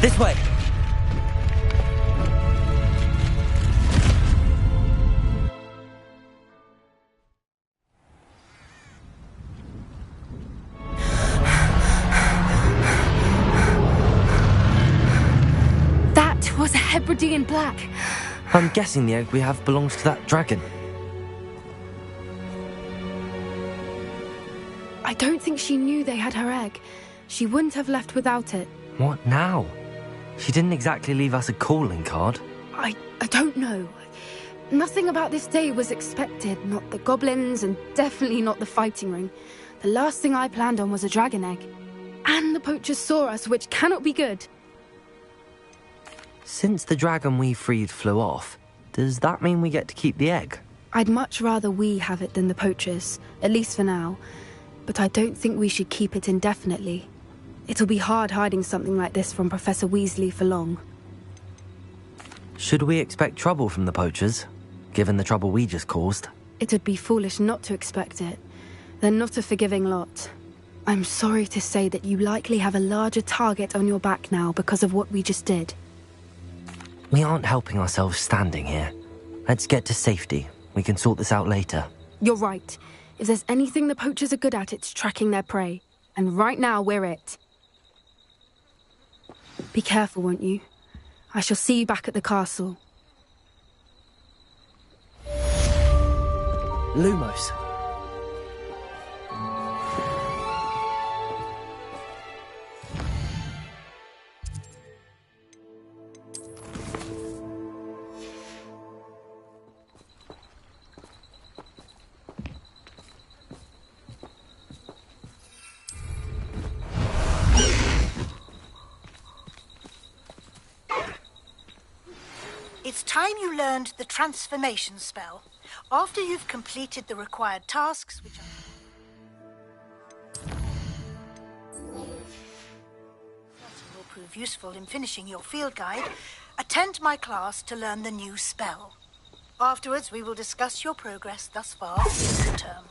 This way. That was a Hebridean black. I'm guessing the egg we have belongs to that dragon. I don't think she knew they had her egg. She wouldn't have left without it. What now? She didn't exactly leave us a calling card. I don't know. Nothing about this day was expected. Not the goblins, and definitely not the fighting ring. The last thing I planned on was a dragon egg. And the poachers saw us, which cannot be good. Since the dragon we freed flew off, does that mean we get to keep the egg? I'd much rather we have it than the poachers, at least for now. But I don't think we should keep it indefinitely. It'll be hard hiding something like this from Professor Weasley for long. Should we expect trouble from the poachers, given the trouble we just caused? It would be foolish not to expect it. They're not a forgiving lot. I'm sorry to say that you likely have a larger target on your back now because of what we just did. We aren't helping ourselves standing here. Let's get to safety. We can sort this out later. You're right. If there's anything the poachers are good at, it's tracking their prey. And right now, we're it. Be careful, won't you? I shall see you back at the castle. Lumos. It's time you learned the transformation spell. After you've completed the required tasks, which will prove useful in finishing your field guide, Attend my class to learn the new spell. Afterwards, we will discuss your progress thus far in the term.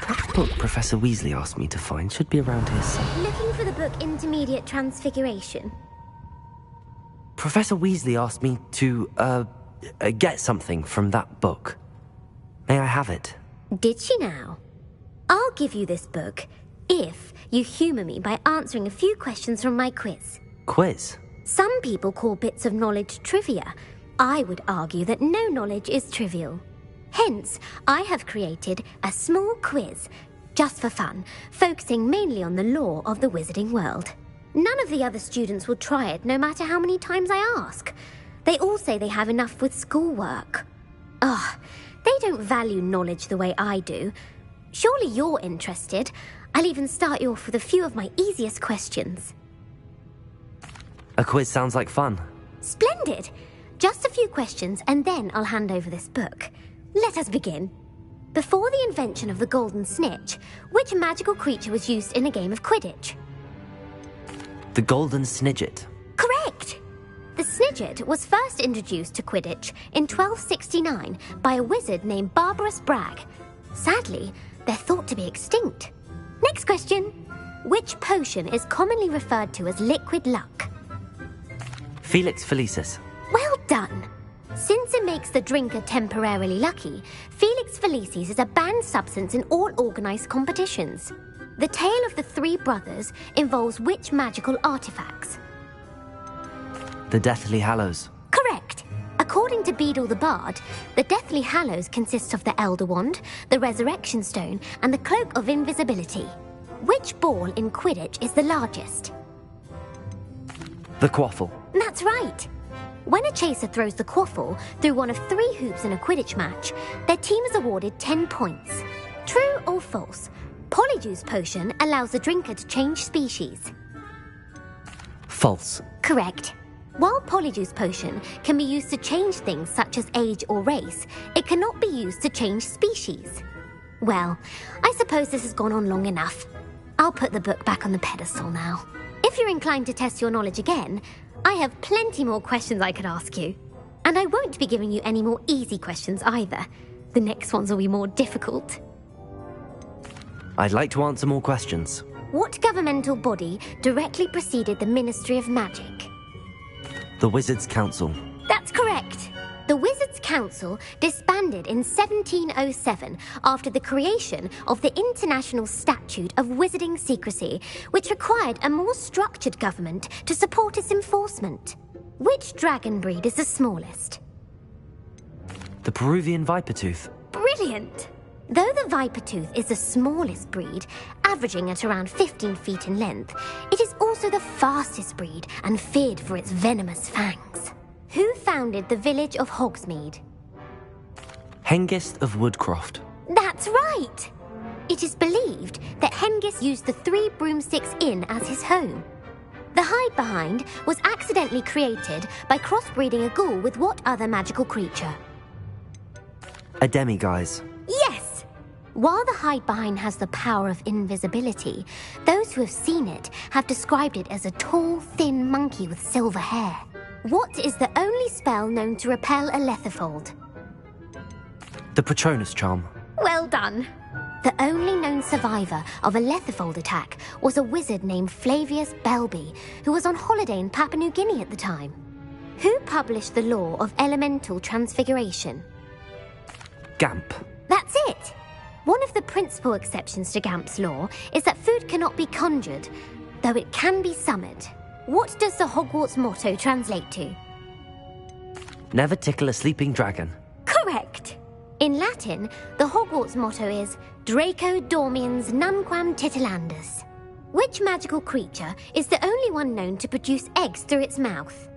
That book Professor Weasley asked me to find should be around here somewhere. Looking for the book Intermediate Transfiguration? Professor Weasley asked me to, get something from that book. May I have it? Did she now? I'll give you this book if you humour me by answering a few questions from my quiz. Quiz? Some people call bits of knowledge trivia. I would argue that no knowledge is trivial. Hence, I have created a small quiz, just for fun, focusing mainly on the lore of the wizarding world. None of the other students will try it, no matter how many times I ask. They all say they have enough with schoolwork. Ugh, they don't value knowledge the way I do. Surely you're interested. I'll even start you off with a few of my easiest questions. A quiz sounds like fun. Splendid! Just a few questions, and then I'll hand over this book. Let us begin. Before the invention of the golden snitch, which magical creature was used in a game of Quidditch? The golden snidget. Correct! The snidget was first introduced to Quidditch in 1269 by a wizard named Barbarous Bragg. Sadly, they're thought to be extinct. Next question. Which potion is commonly referred to as liquid luck? Felix Felicis. Well done! Since it makes the drinker temporarily lucky, Felix Felicis is a banned substance in all organised competitions. The tale of the three brothers involves which magical artifacts? The Deathly Hallows. Correct! According to Beedle the Bard, the Deathly Hallows consists of the Elder Wand, the Resurrection Stone, and the Cloak of Invisibility. Which ball in Quidditch is the largest? The Quaffle. That's right! When a chaser throws the quaffle through one of 3 hoops in a Quidditch match, their team is awarded 10 points. True or false? Polyjuice Potion allows the drinker to change species. False. Correct. While Polyjuice Potion can be used to change things such as age or race, it cannot be used to change species. Well, I suppose this has gone on long enough. I'll put the book back on the pedestal now. If you're inclined to test your knowledge again, I have plenty more questions I could ask you. And I won't be giving you any more easy questions either. The next ones will be more difficult. I'd like to answer more questions. What governmental body directly preceded the Ministry of Magic? The Wizards' Council. That's correct. The Wizards' Council disbanded in 1707 after the creation of the International Statute of Wizarding Secrecy, which required a more structured government to support its enforcement. Which dragon breed is the smallest? The Peruvian Vipertooth. Brilliant! Though the Vipertooth is the smallest breed, averaging at around 15 feet in length, it is also the fastest breed and feared for its venomous fangs. Who founded the village of Hogsmeade? Hengist of Woodcroft. That's right! It is believed that Hengist used the 3 Broomsticks Inn as his home. The hide-behind was accidentally created by crossbreeding a ghoul with what other magical creature? A demiguise. Yes! While the hide-behind has the power of invisibility, those who have seen it have described it as a tall, thin monkey with silver hair. What is the only spell known to repel a Lethifold? The Patronus Charm. Well done. The only known survivor of a Lethifold attack was a wizard named Flavius Belby, who was on holiday in Papua New Guinea at the time. Who published the law of elemental transfiguration? Gamp. That's it! One of the principal exceptions to Gamp's law is that food cannot be conjured, though it can be summoned. What does the Hogwarts motto translate to? Never tickle a sleeping dragon. Correct! In Latin, the Hogwarts motto is Draco Dormiens Nunquam Titilandus. Which magical creature is the only one known to produce eggs through its mouth?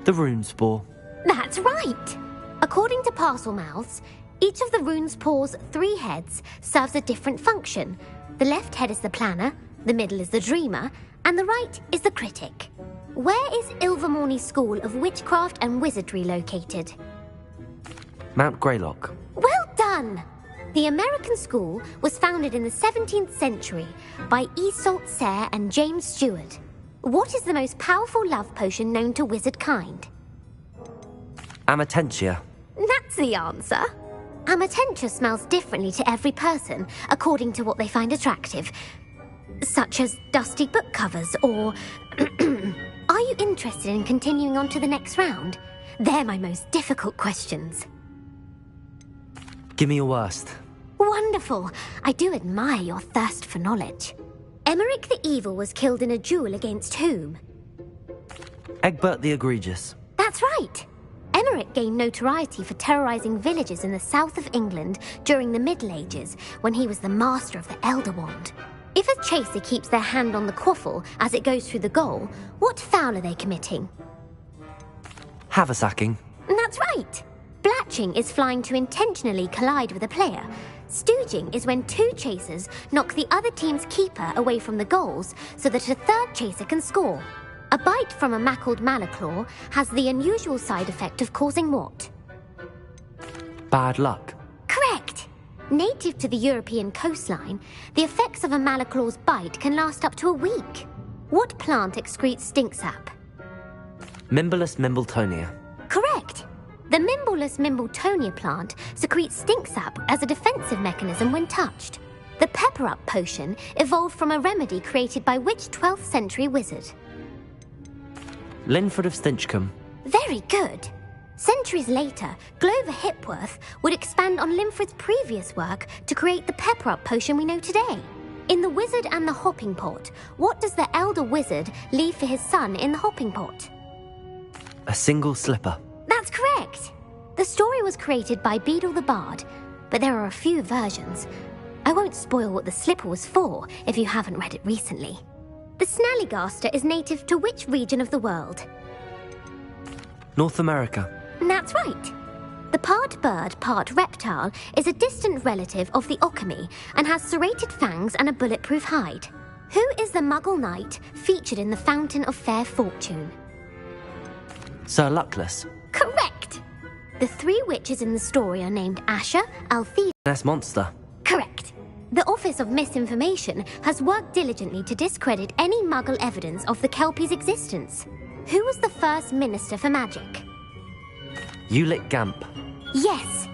The rune spore. That's right! According to Parselmouths, each of the rune's paws' 3 heads serves a different function. The left head is the planner, the middle is the dreamer, and the right is the critic. Where is Ilvermorny School of Witchcraft and Wizardry located? Mount Greylock. Well done! The American school was founded in the 17th century by Iseult Sayre and James Stewart. What is the most powerful love potion known to wizard kind? Amatentia. That's the answer. Amatentia smells differently to every person, according to what they find attractive, such as dusty book covers or... Are you interested in continuing on to the next round? They're my most difficult questions. Give me your worst. Wonderful. I do admire your thirst for knowledge. Emeric the Evil was killed in a duel against whom? Egbert the Egregious. That's right. Emeric gained notoriety for terrorizing villages in the south of England during the Middle Ages, when he was the master of the Elder Wand. If a chaser keeps their hand on the quaffle as it goes through the goal, what foul are they committing? Haversacking. That's right. Blatching is flying to intentionally collide with a player. Stooging is when 2 chasers knock the other team's keeper away from the goals so that a third chaser can score. A bite from a mackled malaclaw has the unusual side effect of causing what? Bad luck. Correct! Native to the European coastline, the effects of a malaclaw's bite can last up to a week. What plant excretes stink sap? Mimblus Mimbletonia. Correct! The Mimblus Mimbletonia plant secretes stink sap as a defensive mechanism when touched. The Pepper-Up potion evolved from a remedy created by which 12th century wizard? Linford of Stinchcombe. Very good. Centuries later, Glover Hipworth would expand on Linford's previous work to create the Pepper-Up potion we know today. In The Wizard and the Hopping Pot, what does the elder wizard leave for his son in the hopping pot? A single slipper. That's correct. The story was created by Beadle the Bard, but there are a few versions. I won't spoil what the slipper was for if you haven't read it recently. The Snallygaster is native to which region of the world? North America. That's right. The part bird, part reptile is a distant relative of the Occamy and has serrated fangs and a bulletproof hide. Who is the Muggle knight featured in the Fountain of Fair Fortune? Sir Luckless. Correct! The 3 witches in the story are named Asher, Althea... Ness Monster. Correct. The Office of Misinformation has worked diligently to discredit any Muggle evidence of the Kelpies' existence. Who was the first Minister for Magic? Ulick Gamp. Yes.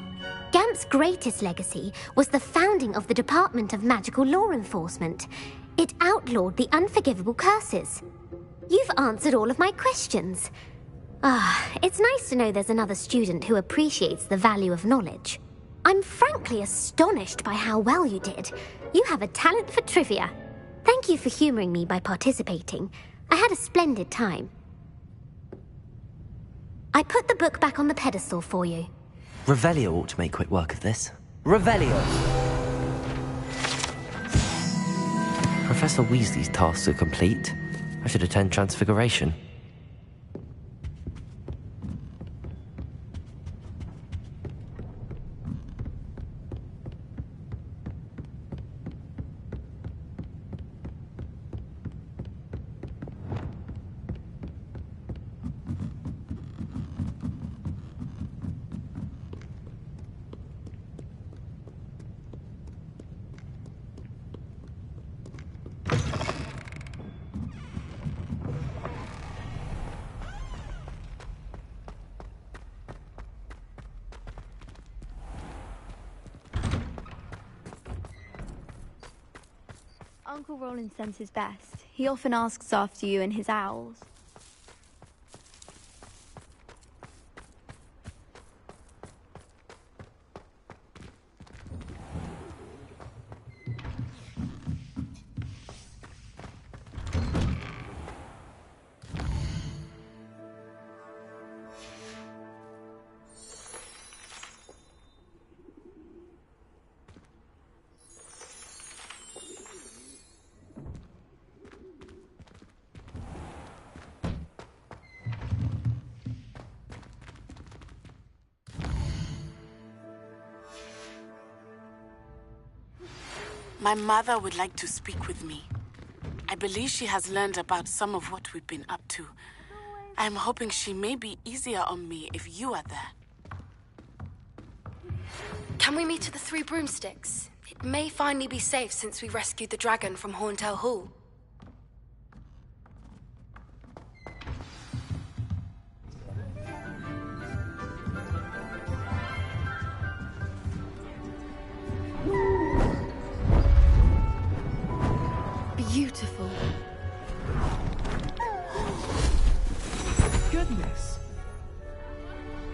Gamp's greatest legacy was the founding of the Department of Magical Law Enforcement. It outlawed the unforgivable curses. You've answered all of my questions. It's nice to know there's another student who appreciates the value of knowledge. I'm frankly astonished by how well you did. You have a talent for trivia. Thank you for humouring me by participating. I had a splendid time. I put the book back on the pedestal for you. Revelio ought to make quick work of this. Revelio! Professor Weasley's tasks are complete. I should attend Transfiguration. Uncle Roland sends his best. He often asks after you and his owls. My mother would like to speak with me. I believe she has learned about some of what we've been up to. I'm hoping she may be easier on me if you are there. Can we meet at the Three Broomsticks? It may finally be safe since we rescued the dragon from Horntail Hall. Beautiful. Goodness.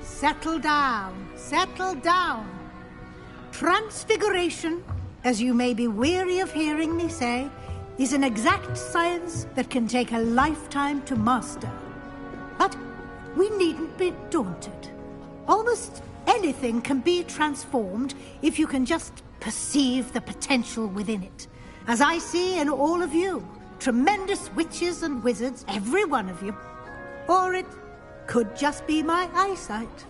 Settle down. Settle down. Transfiguration, as you may be weary of hearing me say, is an exact science that can take a lifetime to master. But we needn't be daunted. Almost anything can be transformed if you can just perceive the potential within it. As I see in all of you, tremendous witches and wizards, every one of you. Or it could just be my eyesight.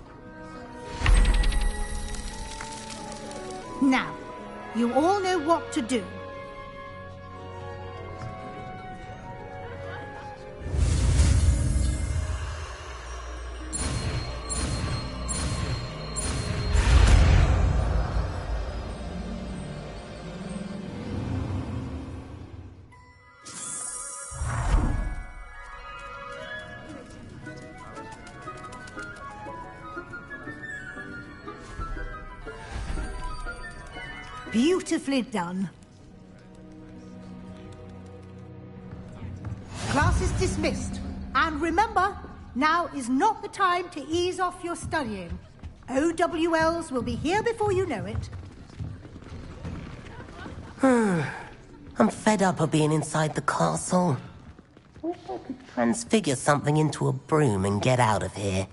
Now, you all know what to do. Beautifully done. Class is dismissed. And remember, now is not the time to ease off your studying. OWLs will be here before you know it. I'm fed up of being inside the castle. Wish I could transfigure something into a broom and get out of here.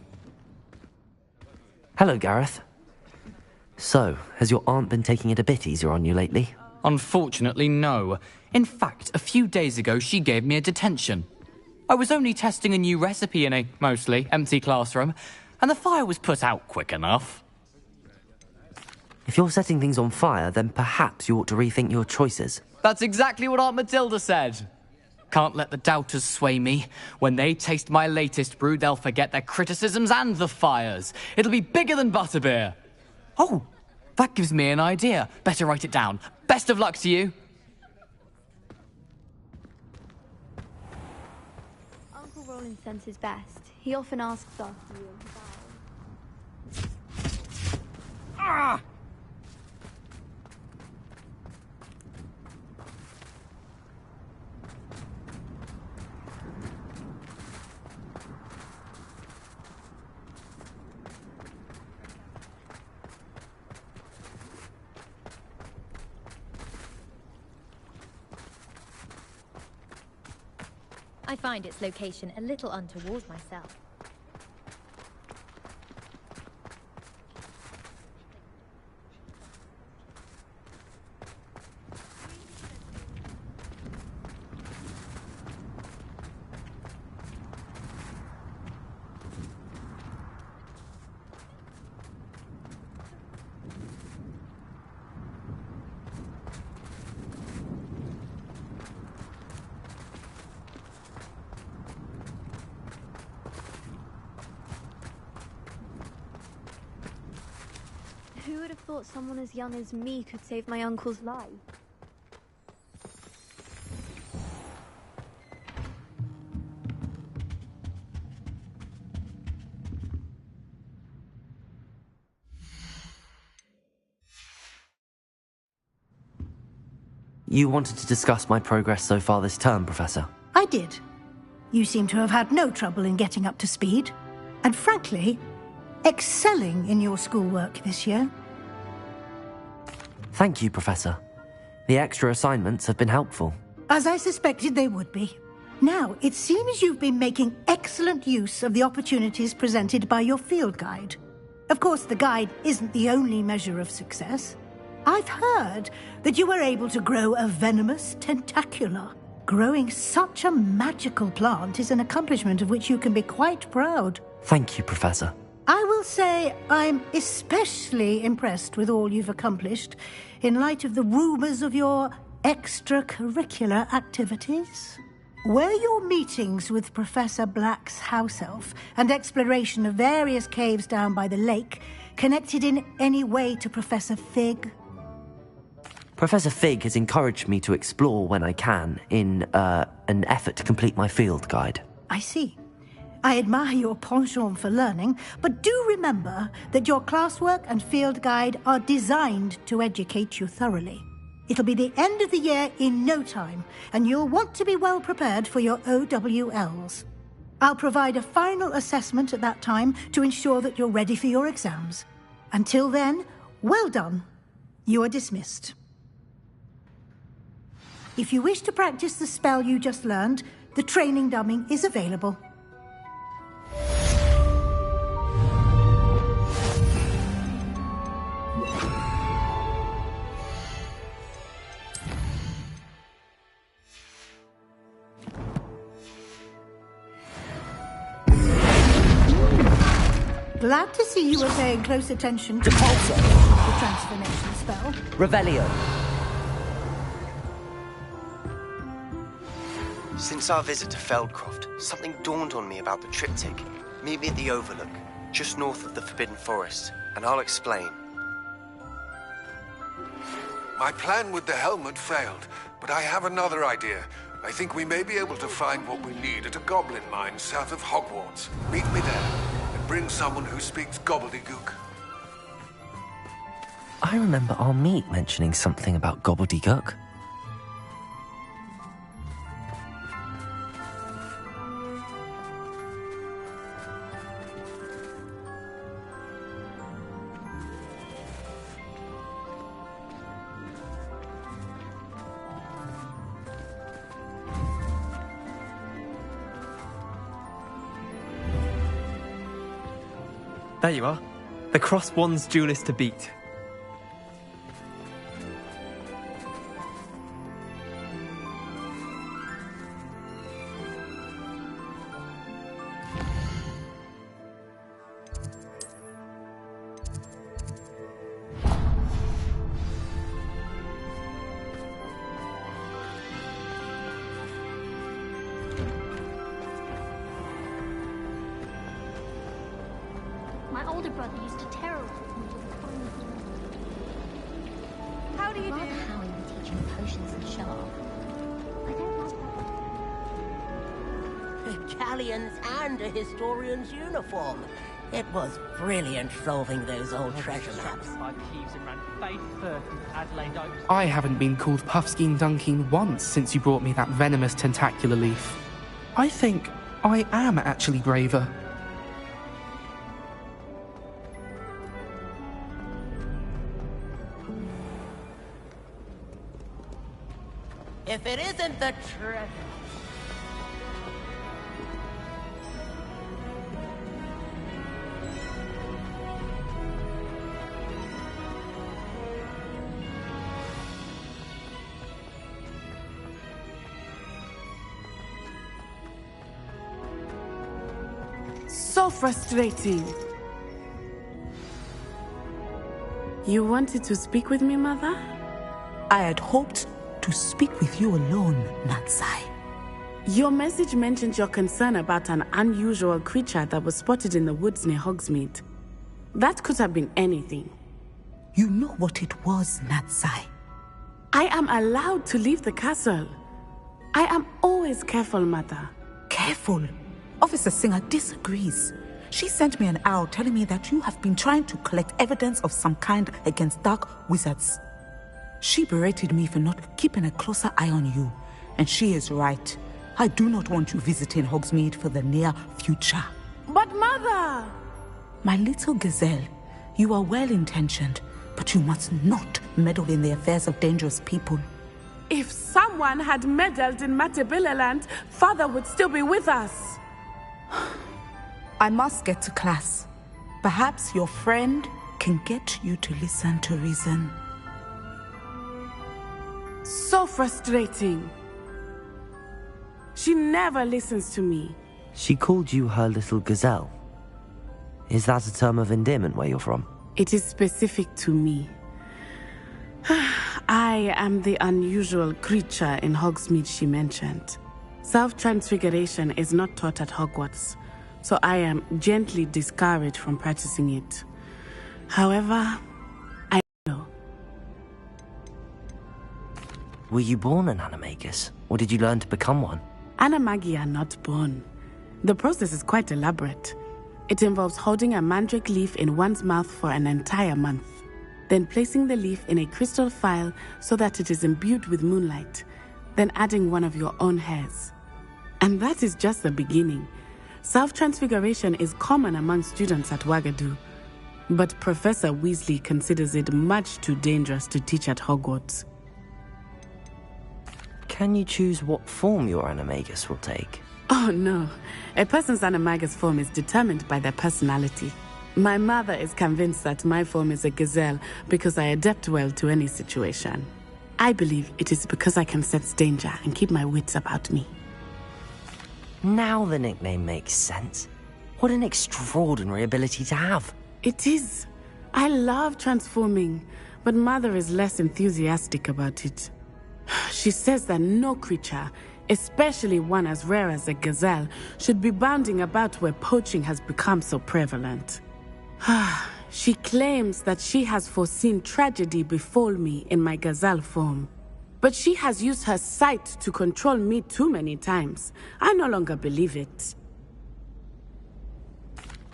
Hello, Gareth. So, has your aunt been taking it a bit easier on you lately? Unfortunately, no. In fact, a few days ago, she gave me a detention. I was only testing a new recipe in a mostly empty classroom, and the fire was put out quick enough. If you're setting things on fire, then perhaps you ought to rethink your choices. That's exactly what Aunt Matilda said. Can't let the doubters sway me. When they taste my latest brew, they'll forget their criticisms and the fires. It'll be bigger than butterbeer. Oh, that gives me an idea. Better write it down. Best of luck to you. Uncle Roland sends his best. He often asks after you. Ah! I find its location a little untoward myself. Who would have thought someone as young as me could save my uncle's life? You wanted to discuss my progress so far this term, Professor? I did. You seem to have had no trouble in getting up to speed. And frankly, excelling in your schoolwork this year. Thank you, Professor. The extra assignments have been helpful. As I suspected they would be. Now, it seems you've been making excellent use of the opportunities presented by your field guide. Of course, the guide isn't the only measure of success. I've heard that you were able to grow a venomous tentacula. Growing such a magical plant is an accomplishment of which you can be quite proud. Thank you, Professor. I will say I'm especially impressed with all you've accomplished in light of the rumours of your extracurricular activities. Were your meetings with Professor Black's house elf and exploration of various caves down by the lake connected in any way to Professor Fig? Professor Fig has encouraged me to explore when I can in an effort to complete my field guide. I see. I admire your penchant for learning, but do remember that your classwork and field guide are designed to educate you thoroughly. It'll be the end of the year in no time, and you'll want to be well prepared for your OWLs. I'll provide a final assessment at that time to ensure that you're ready for your exams. Until then, well done. You are dismissed. If you wish to practice the spell you just learned, the training dummy is available. Glad to see you were paying close attention to the transformation spell. Revelio. Since our visit to Feldcroft, something dawned on me about the triptych. Meet me at the Overlook, just north of the Forbidden Forest, and I'll explain. My plan with the helmet failed, but I have another idea. I think we may be able to find what we need at a goblin mine south of Hogwarts. Meet me there, and bring someone who speaks gobbledygook. I remember our meet mentioning something about gobbledygook. There you are. The Crosswands duelist to beat. My older brother used to terrorize me to the point. How do you Rather do? how you were teaching potions and sharp. I don't like that. Galleons and a historian's uniform. It was brilliant solving those old treasure maps. I haven't been called Puffskein Dunkeen once since you brought me that venomous tentacular leaf. I think I am actually braver. If it isn't the treasure... So frustrating. You wanted to speak with me, Mother? I had hoped to speak with you alone, Natsai. Your message mentioned your concern about an unusual creature that was spotted in the woods near Hogsmeade. That could have been anything. You know what it was, Natsai. I am allowed to leave the castle. I am always careful, Mother. Careful? Officer Singer disagrees. She sent me an owl telling me that you have been trying to collect evidence of some kind against dark wizards. She berated me for not keeping a closer eye on you, and she is right. I do not want you visiting Hogsmeade for the near future. But Mother! My little gazelle, you are well-intentioned, but you must not meddle in the affairs of dangerous people. If someone had meddled in Matabeleland, Father would still be with us. I must get to class. Perhaps your friend can get you to listen to reason. So frustrating. She never listens to me. She called you her little gazelle. Is that a term of endearment where you're from? It is specific to me. I am the unusual creature in Hogsmeade she mentioned. Self-transfiguration is not taught at Hogwarts, so I am gently discouraged from practicing it. However, I know. Were you born an animagus, or did you learn to become one? Animagi are not born. The process is quite elaborate. It involves holding a mandrake leaf in one's mouth for an entire month, then placing the leaf in a crystal phial so that it is imbued with moonlight, then adding one of your own hairs. And that is just the beginning. Self-transfiguration is common among students at Wagadu, but Professor Weasley considers it much too dangerous to teach at Hogwarts. Can you choose what form your animagus will take? Oh no, a person's animagus form is determined by their personality. My mother is convinced that my form is a gazelle because I adapt well to any situation. I believe it is because I can sense danger and keep my wits about me. Now the nickname makes sense. What an extraordinary ability to have. It is. I love transforming, but Mother is less enthusiastic about it. She says that no creature, especially one as rare as a gazelle, should be bounding about where poaching has become so prevalent. She claims that she has foreseen tragedy befall me in my gazelle form. But she has used her sight to control me too many times. I no longer believe it.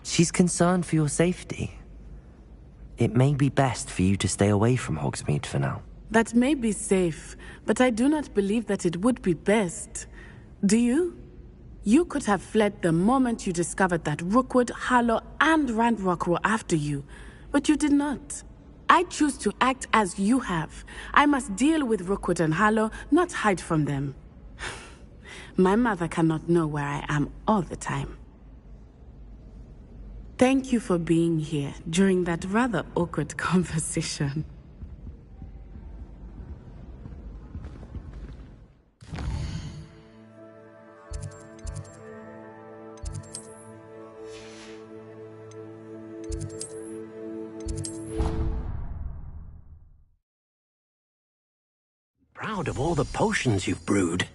She's concerned for your safety. It may be best for you to stay away from Hogsmeade for now. That may be safe, but I do not believe that it would be best. Do you? You could have fled the moment you discovered that Rookwood, Harlow, and Ranrock were after you, but you did not. I choose to act as you have. I must deal with Rookwood and Harlow, not hide from them. My mother cannot know where I am all the time. Thank you for being here during that rather awkward conversation. Proud of all the potions you've brewed.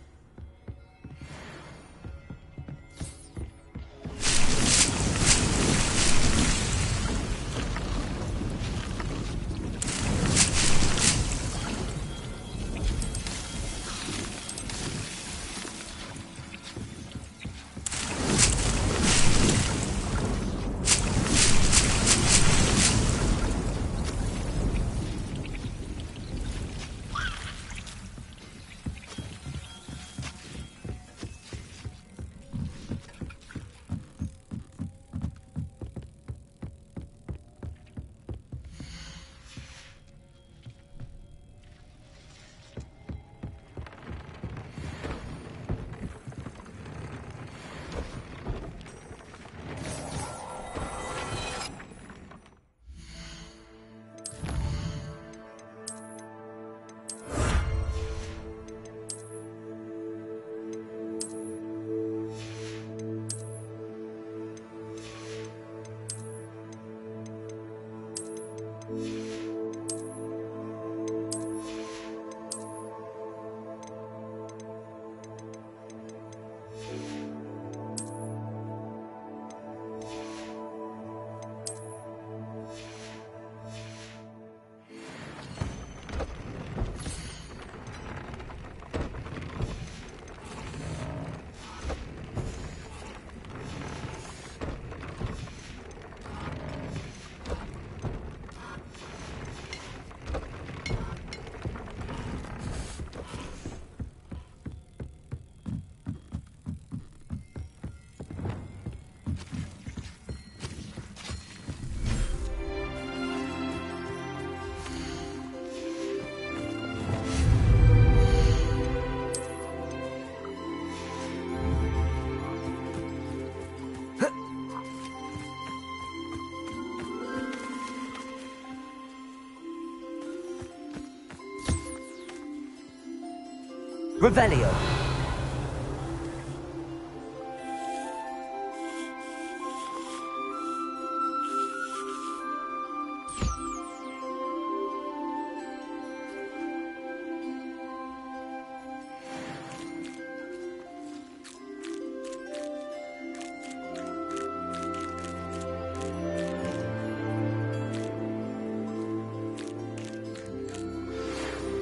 Revelio.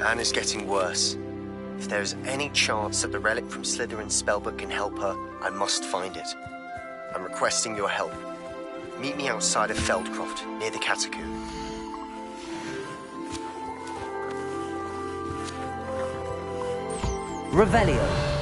Anna's getting worse. If there is any chance that the relic from Slytherin's spellbook can help her, I must find it. I'm requesting your help. Meet me outside of Feldcroft, near the catacomb. Revelio.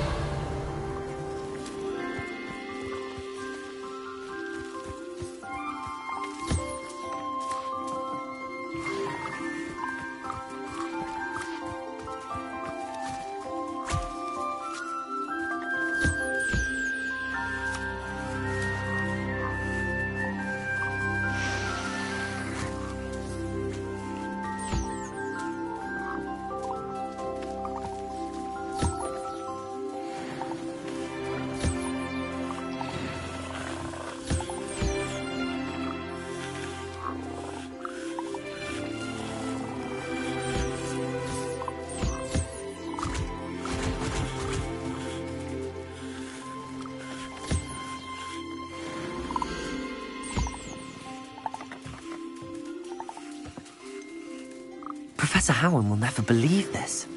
Professor Howard will never believe this.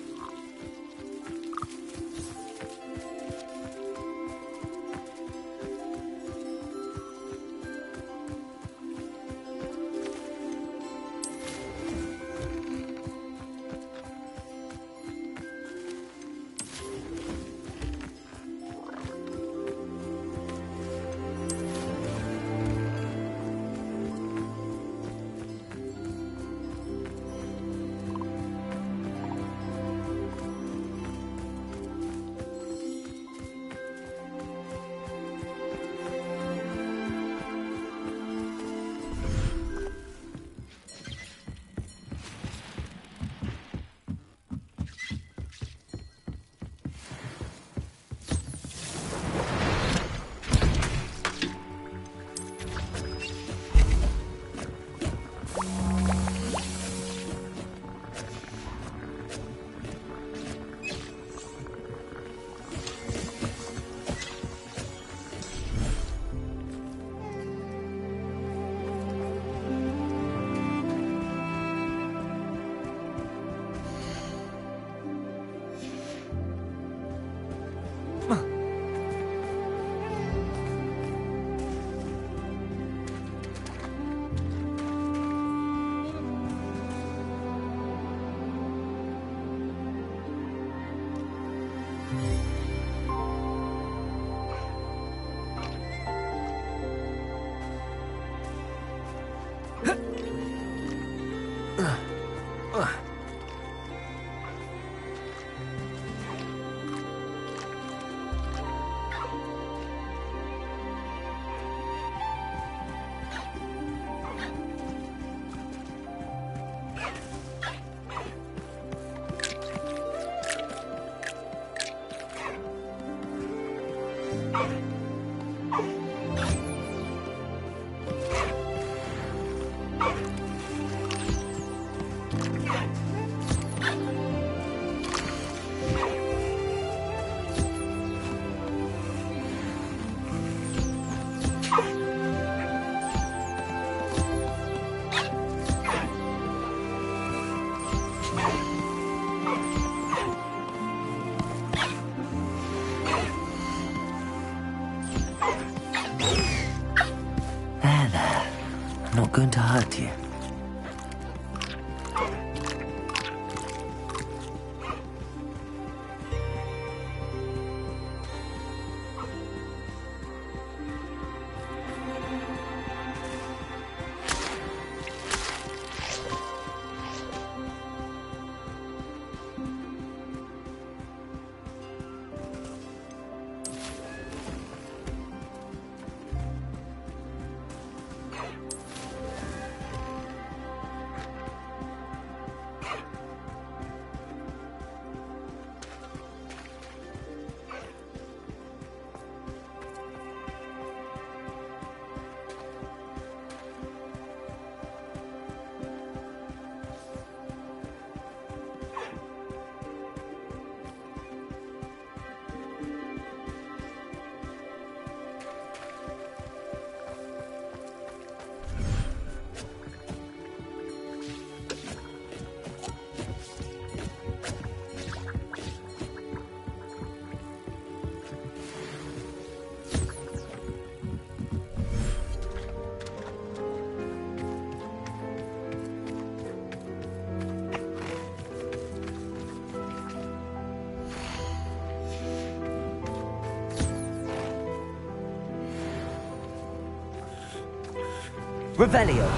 Revelio.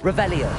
Revelio.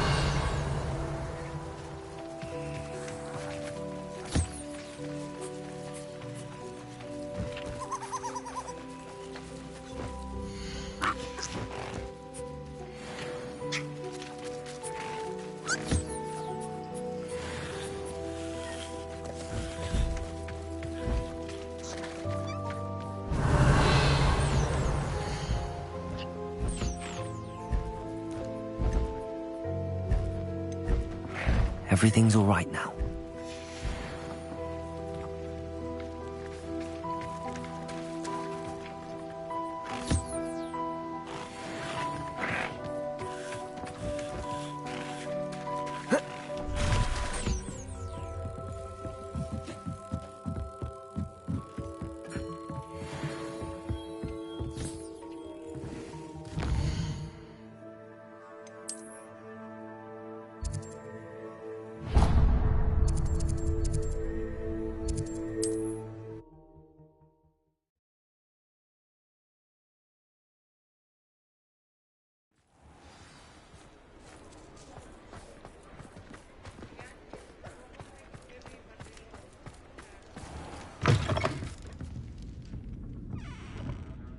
Everything's all right now.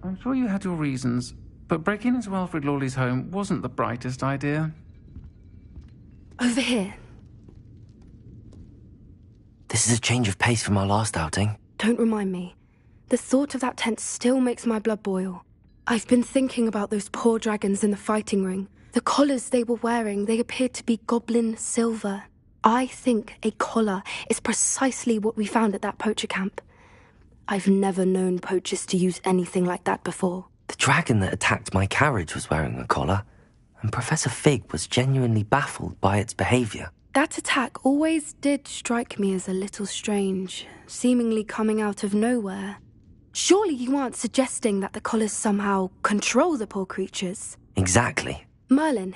I'm sure you had your reasons, but breaking into Wilfred Lawley's home wasn't the brightest idea. Over here. This is a change of pace from our last outing. Don't remind me. The thought of that tent still makes my blood boil. I've been thinking about those poor dragons in the fighting ring. The collars they were wearing, they appeared to be goblin silver. I think a collar is precisely what we found at that poacher camp. I've never known poachers to use anything like that before. The dragon that attacked my carriage was wearing a collar, and Professor Fig was genuinely baffled by its behavior. That attack always did strike me as a little strange, seemingly coming out of nowhere. Surely you aren't suggesting that the collars somehow control the poor creatures? Exactly. Merlin,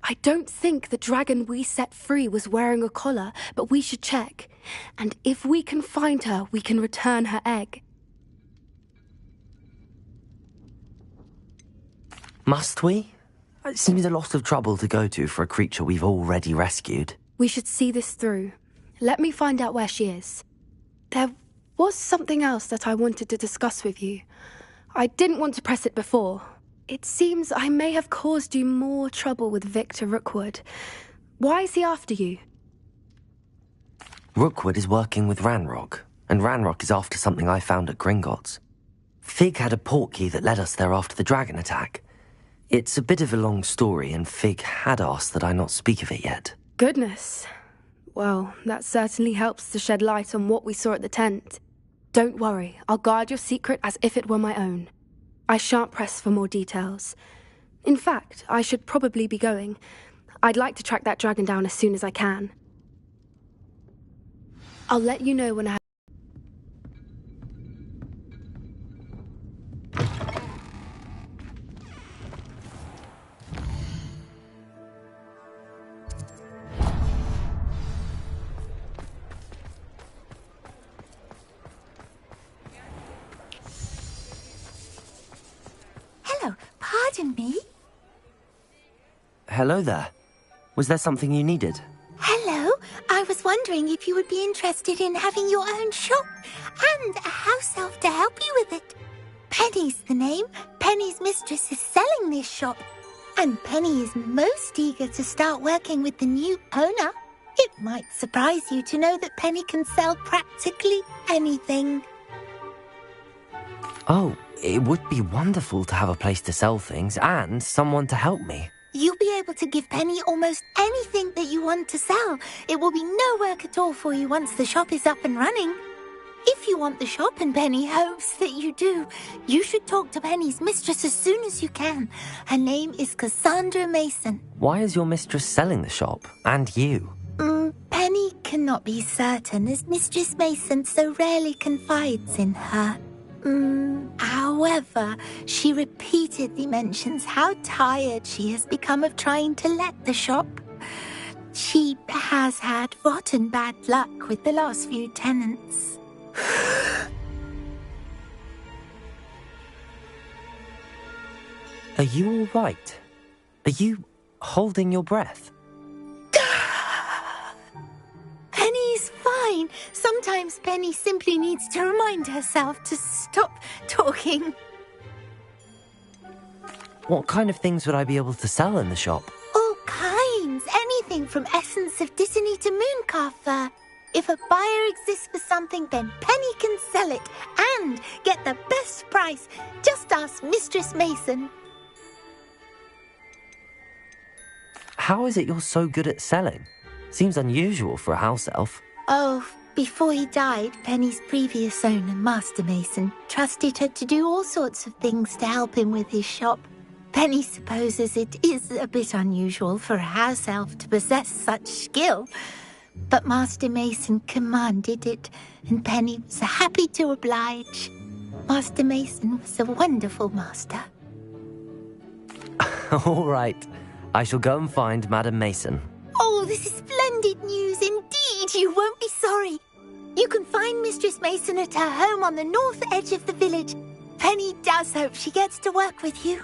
I don't think the dragon we set free was wearing a collar, but we should check. And if we can find her, we can return her egg. Must we? It seems a lot of trouble to go to for a creature we've already rescued. We should see this through. Let me find out where she is. There was something else that I wanted to discuss with you. I didn't want to press it before. It seems I may have caused you more trouble with Victor Rookwood. Why is he after you? Rookwood is working with Ranrock, and Ranrock is after something I found at Gringotts. Fig had a portkey that led us there after the dragon attack. It's a bit of a long story, and Fig had asked that I not speak of it yet. Goodness. Well, that certainly helps to shed light on what we saw at the tent. Don't worry, I'll guard your secret as if it were my own. I shan't press for more details. In fact, I should probably be going. I'd like to track that dragon down as soon as I can. I'll let you know when I have... Hello, pardon me? Hello there. Was there something you needed? Hello, I was wondering if you would be interested in having your own shop and a house elf to help you with it. Penny's the name. Penny's mistress is selling this shop, and Penny is most eager to start working with the new owner. It might surprise you to know that Penny can sell practically anything. Oh, it would be wonderful to have a place to sell things and someone to help me. You'll be able to give Penny almost anything that you want to sell. It will be no work at all for you once the shop is up and running. If if you want the shop and Penny hopes that you do, you should talk to Penny's mistress as soon as you can. Her name is Cassandra Mason. Why is your mistress selling the shop? And you? Penny cannot be certain, as Mistress Mason so rarely confides in her. However, she repeatedly mentions how tired she has become of trying to let the shop. She has had rotten bad luck with the last few tenants. Are you all right? Are you holding your breath? Penny's fine. Sometimes Penny simply needs to remind herself to stop talking. What kind of things would I be able to sell in the shop? All kinds. Anything from essence of Disney to mooncar fur. If a buyer exists for something, then Penny can sell it and get the best price. Just ask Mistress Mason. How is it you're so good at selling? Seems unusual for a house elf. Oh, before he died, Penny's previous owner, Master Mason, trusted her to do all sorts of things to help him with his shop. Penny supposes it is a bit unusual for a house elf to possess such skill, but Master Mason commanded it, and Penny was happy to oblige. Master Mason was a wonderful master. All right. I shall go and find Madam Mason. Oh, this is splendid news indeed. You won't be sorry. You can find Mistress Mason at her home on the north edge of the village. Penny does hope she gets to work with you.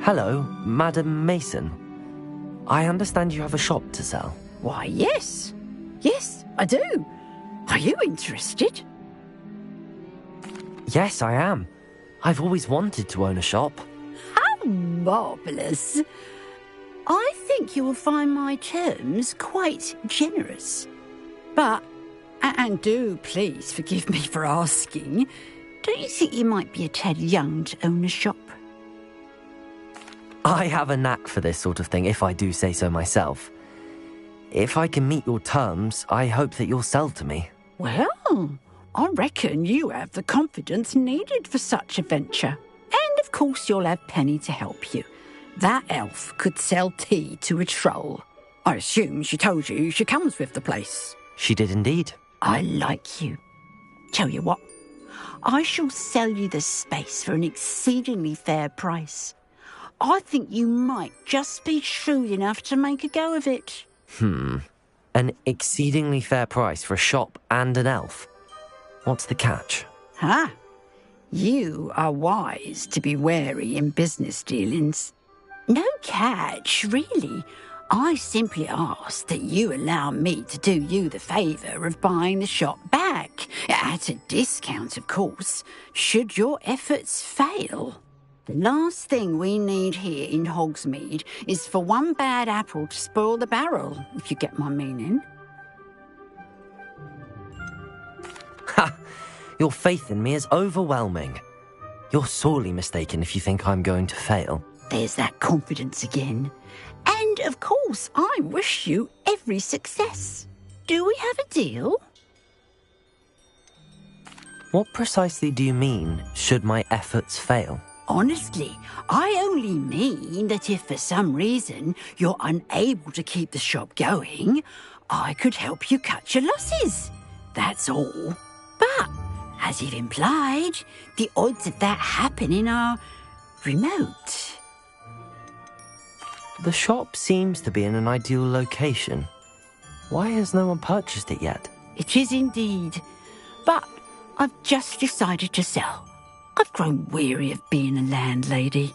Hello, Madam Mason. I understand you have a shop to sell. Why, yes. Yes, I do. Are you interested? Yes, I am. I've always wanted to own a shop. How marvellous. I think you will find my terms quite generous. But, and do please forgive me for asking, don't you think you might be a tad young to own a shop? I have a knack for this sort of thing, if I do say so myself. If I can meet your terms, I hope that you'll sell to me. Well, I reckon you have the confidence needed for such a venture. And of course you'll have Penny to help you. That elf could sell tea to a troll. I assume she told you she comes with the place. She did indeed. I like you. Tell you what, I shall sell you the space for an exceedingly fair price. I think you might just be shrewd enough to make a go of it. An exceedingly fair price for a shop and an elf. What's the catch? Huh? You are wise to be wary in business dealings. No catch, really. I simply ask that you allow me to do you the favour of buying the shop back. At a discount, of course, should your efforts fail. The last thing we need here in Hogsmeade is for one bad apple to spoil the barrel, if you get my meaning. Ha! Your faith in me is overwhelming. You're sorely mistaken if you think I'm going to fail. There's that confidence again. And, of course, I wish you every success. Do we have a deal? What precisely do you mean, should my efforts fail? Honestly, I only mean that if for some reason you're unable to keep the shop going, I could help you cut your losses. That's all. But, as you've implied, the odds of that happening are remote. The shop seems to be in an ideal location. Why has no one purchased it yet? It is indeed. But I've just decided to sell. I've grown weary of being a landlady.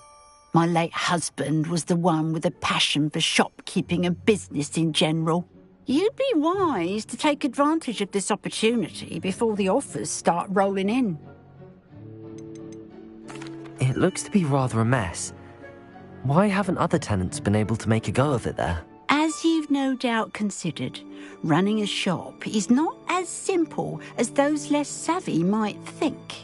My late husband was the one with a passion for shopkeeping and business in general. You'd be wise to take advantage of this opportunity before the offers start rolling in. It looks to be rather a mess. Why haven't other tenants been able to make a go of it there? As you've no doubt considered, running a shop is not as simple as those less savvy might think.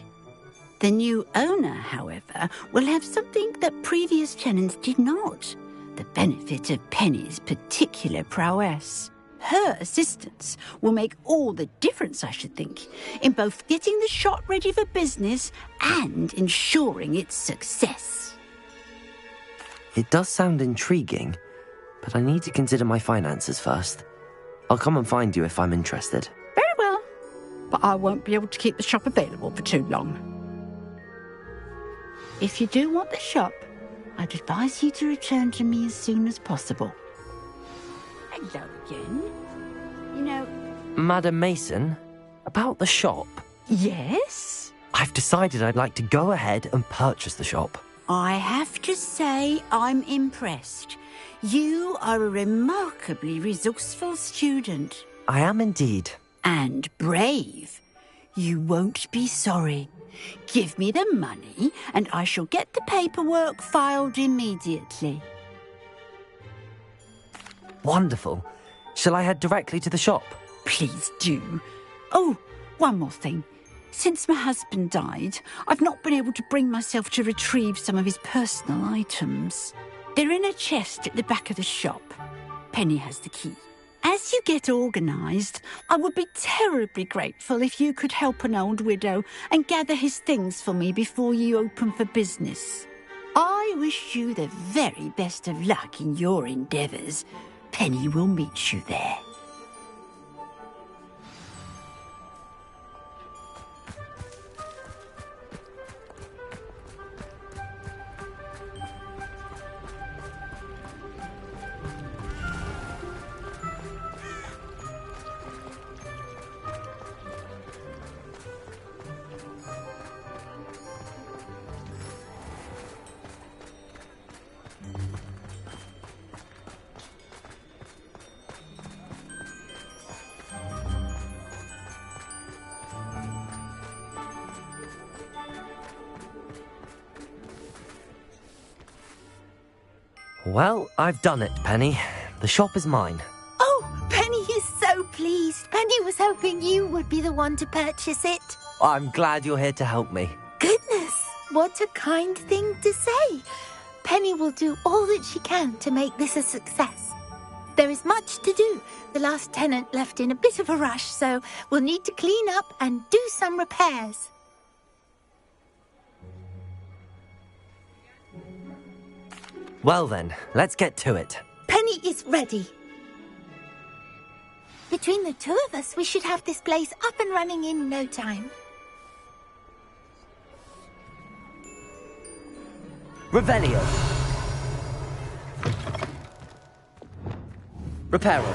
The new owner, however, will have something that previous tenants did not. The benefit of Penny's particular prowess. Her assistance will make all the difference, I should think, in both getting the shop ready for business and ensuring its success. It does sound intriguing, but I need to consider my finances first. I'll come and find you if I'm interested. Very well, but I won't be able to keep the shop available for too long. If you do want the shop, I'd advise you to return to me as soon as possible. Hello again. You know... Madam Mason, about the shop? Yes? I've decided I'd like to go ahead and purchase the shop. I have to say I'm impressed. You are a remarkably resourceful student. I am indeed. And brave. You won't be sorry. Give me the money and I shall get the paperwork filed immediately. Wonderful. Shall I head directly to the shop? Please do. Oh, one more thing. Since my husband died, I've not been able to bring myself to retrieve some of his personal items. They're in a chest at the back of the shop. Penny has the key. As you get organised, I would be terribly grateful if you could help an old widow and gather his things for me before you open for business. I wish you the very best of luck in your endeavours. Penny will meet you there. Well, I've done it, Penny. The shop is mine. Oh, Penny is so pleased. Penny was hoping you would be the one to purchase it. I'm glad you're here to help me. Goodness, what a kind thing to say. Penny will do all that she can to make this a success. There is much to do. The last tenant left in a bit of a rush, so we'll need to clean up and do some repairs. Well then, let's get to it. Penny is ready. Between the two of us, we should have this place up and running in no time. Revelio. Reparo.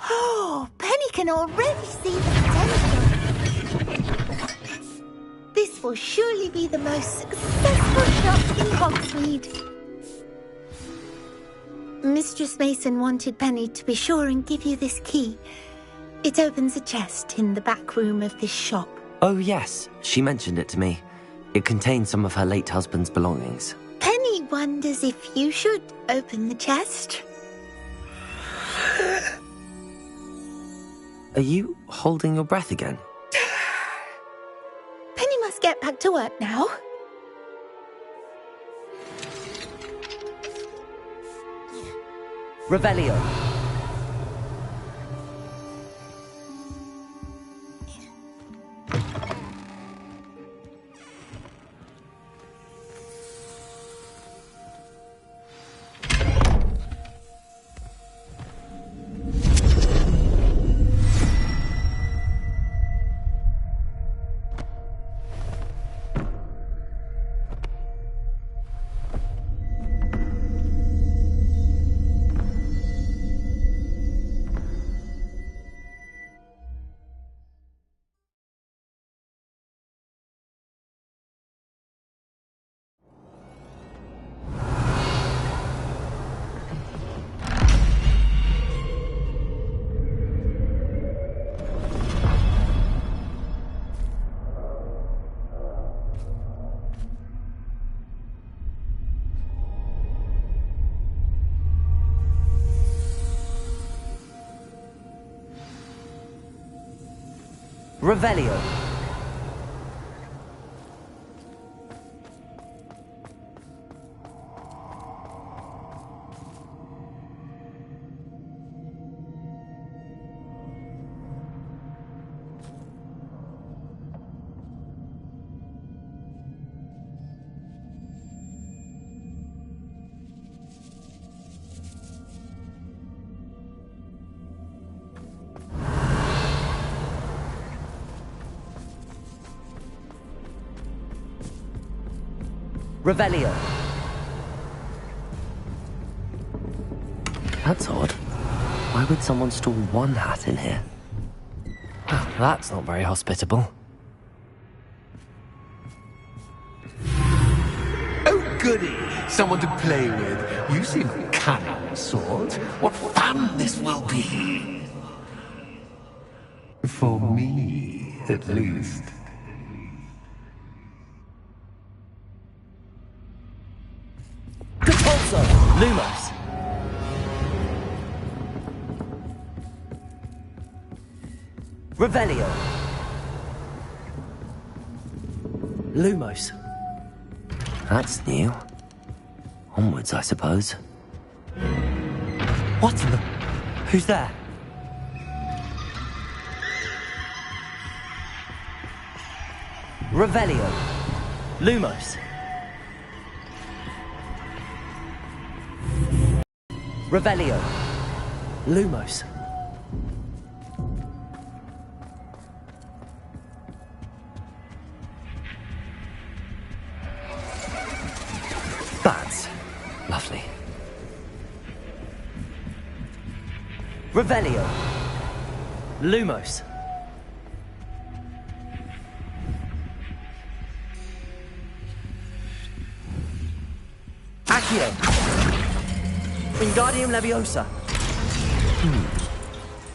Oh, Penny can already see the potential. This will surely be the most successful shop in Hogsmeade. Mistress Mason wanted Penny to be sure and give you this key. It opens a chest in the back room of this shop. Oh yes, she mentioned it to me. It contains some of her late husband's belongings. Penny wonders if you should open the chest. Are you holding your breath again? Penny must get back to work now. Revelio. Revelio. Revelio. That's odd. Why would someone store one hat in here? Well, that's not very hospitable. Oh, goody! Someone to play with. You seem a cunning sort. What fun this will be! For me, at least. Repulso! Lumos! Revelio! Lumos. That's new. Onwards, I suppose. What in the... Who's there? Revelio. Lumos. Revelio. Lumos. That's lovely. Revelio. Lumos. Accio. Wingardium Leviosa.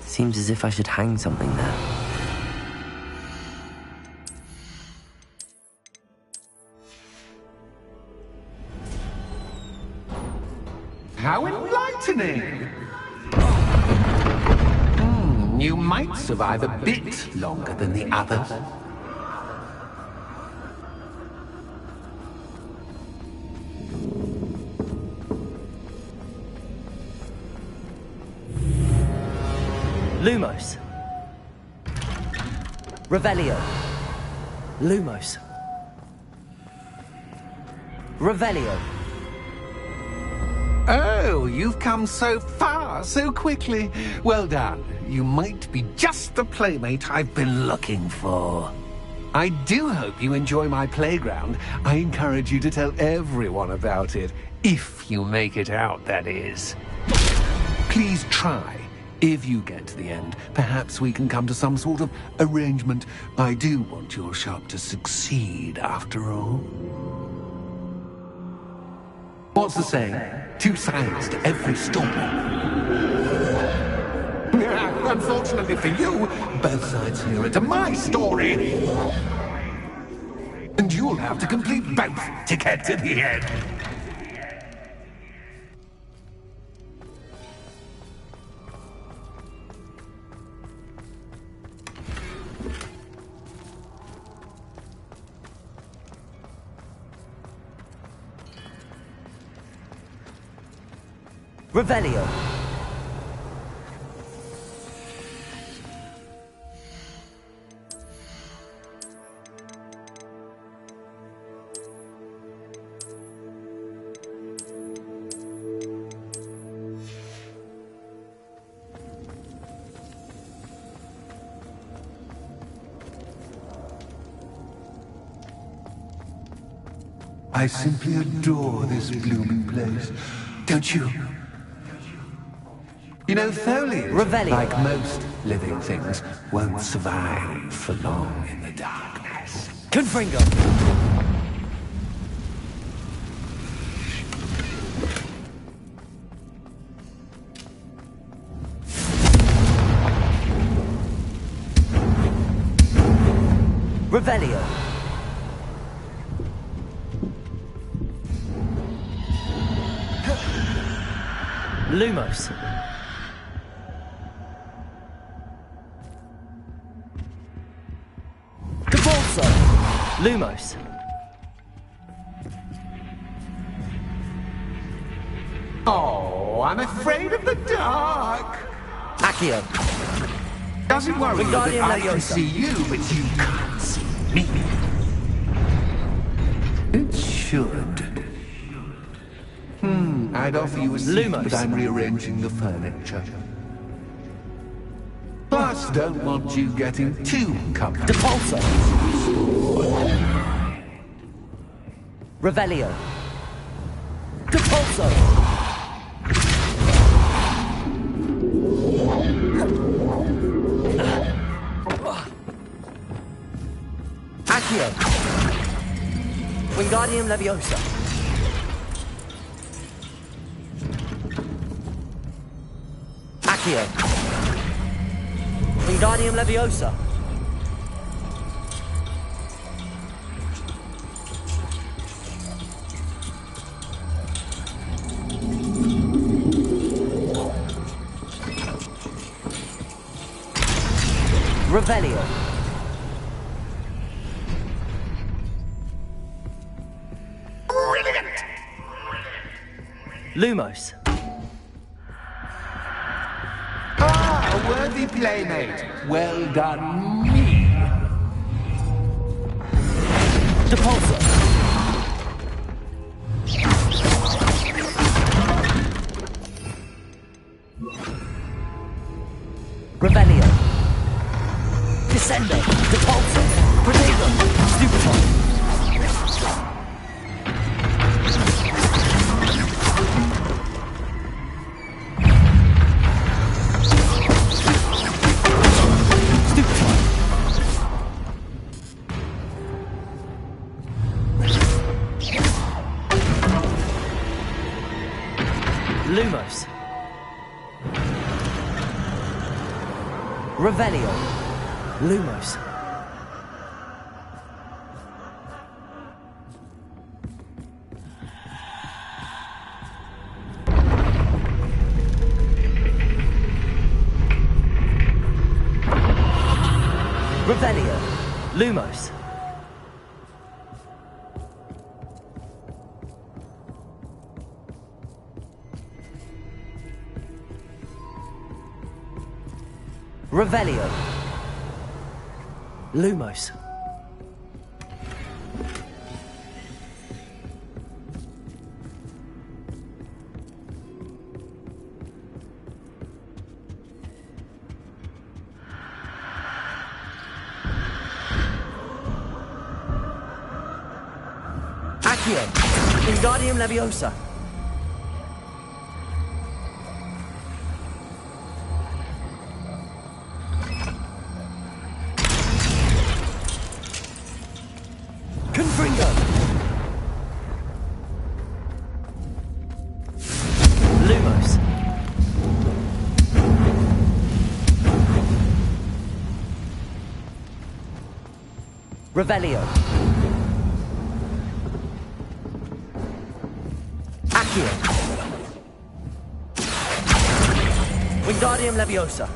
Seems as if I should hang something there. How enlightening! You might survive a bit longer than the others. Lumos. Revelio. Lumos. Revelio. Oh, you've come so far, so quickly. Well done. You might be just the playmate I've been looking for. I do hope you enjoy my playground. I encourage you to tell everyone about it. If you make it out, that is. Please try. If you get to the end, perhaps we can come to some sort of arrangement. I do want your shop to succeed, after all. What's the saying? Two sides to every story. Unfortunately for you, both sides here are to my story. And you'll have to complete both to get to the end. Revelio. I simply adore this blooming place. Don't you? You know, foliage, like most living things, won't survive for long in the darkness. Confringo! Revelio. Lumos. Lumos. Oh, I'm afraid of the dark. Accio. Doesn't worry that Wingardium I can Leviosa. see you, but you can't see me. It should. I'd offer you a seat, Lumos. but I'm rearranging the furniture. Plus, don't want you getting too comfortable. Depulso. Revelio. Depulso. Accio. Wingardium Leviosa. Accio. Wingardium Leviosa. Revelio. Brilliant. Lumos. Ah, a worthy playmate. Well done, me. Depulso. Revelio. Descendo. Depulso. Protego. Stupefy. Lumos. Revelio. Lumos. Revelio. Lumos. Revelio. Lumos. Accio. Wingardium Leviosa. Confringo. Lumos. Revelio. Accio. Wingardium Leviosa.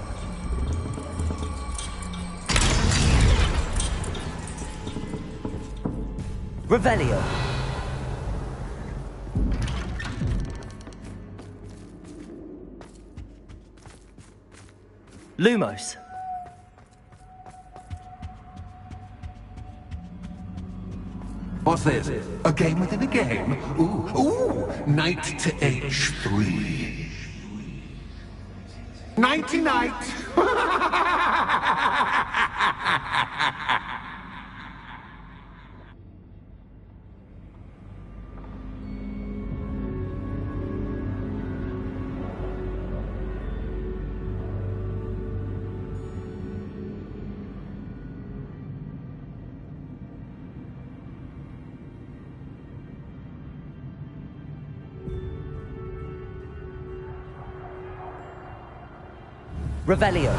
Revelio. Lumos. What's this? A game within a game? Ooh, knight to h3. Nighty-night! Revelio.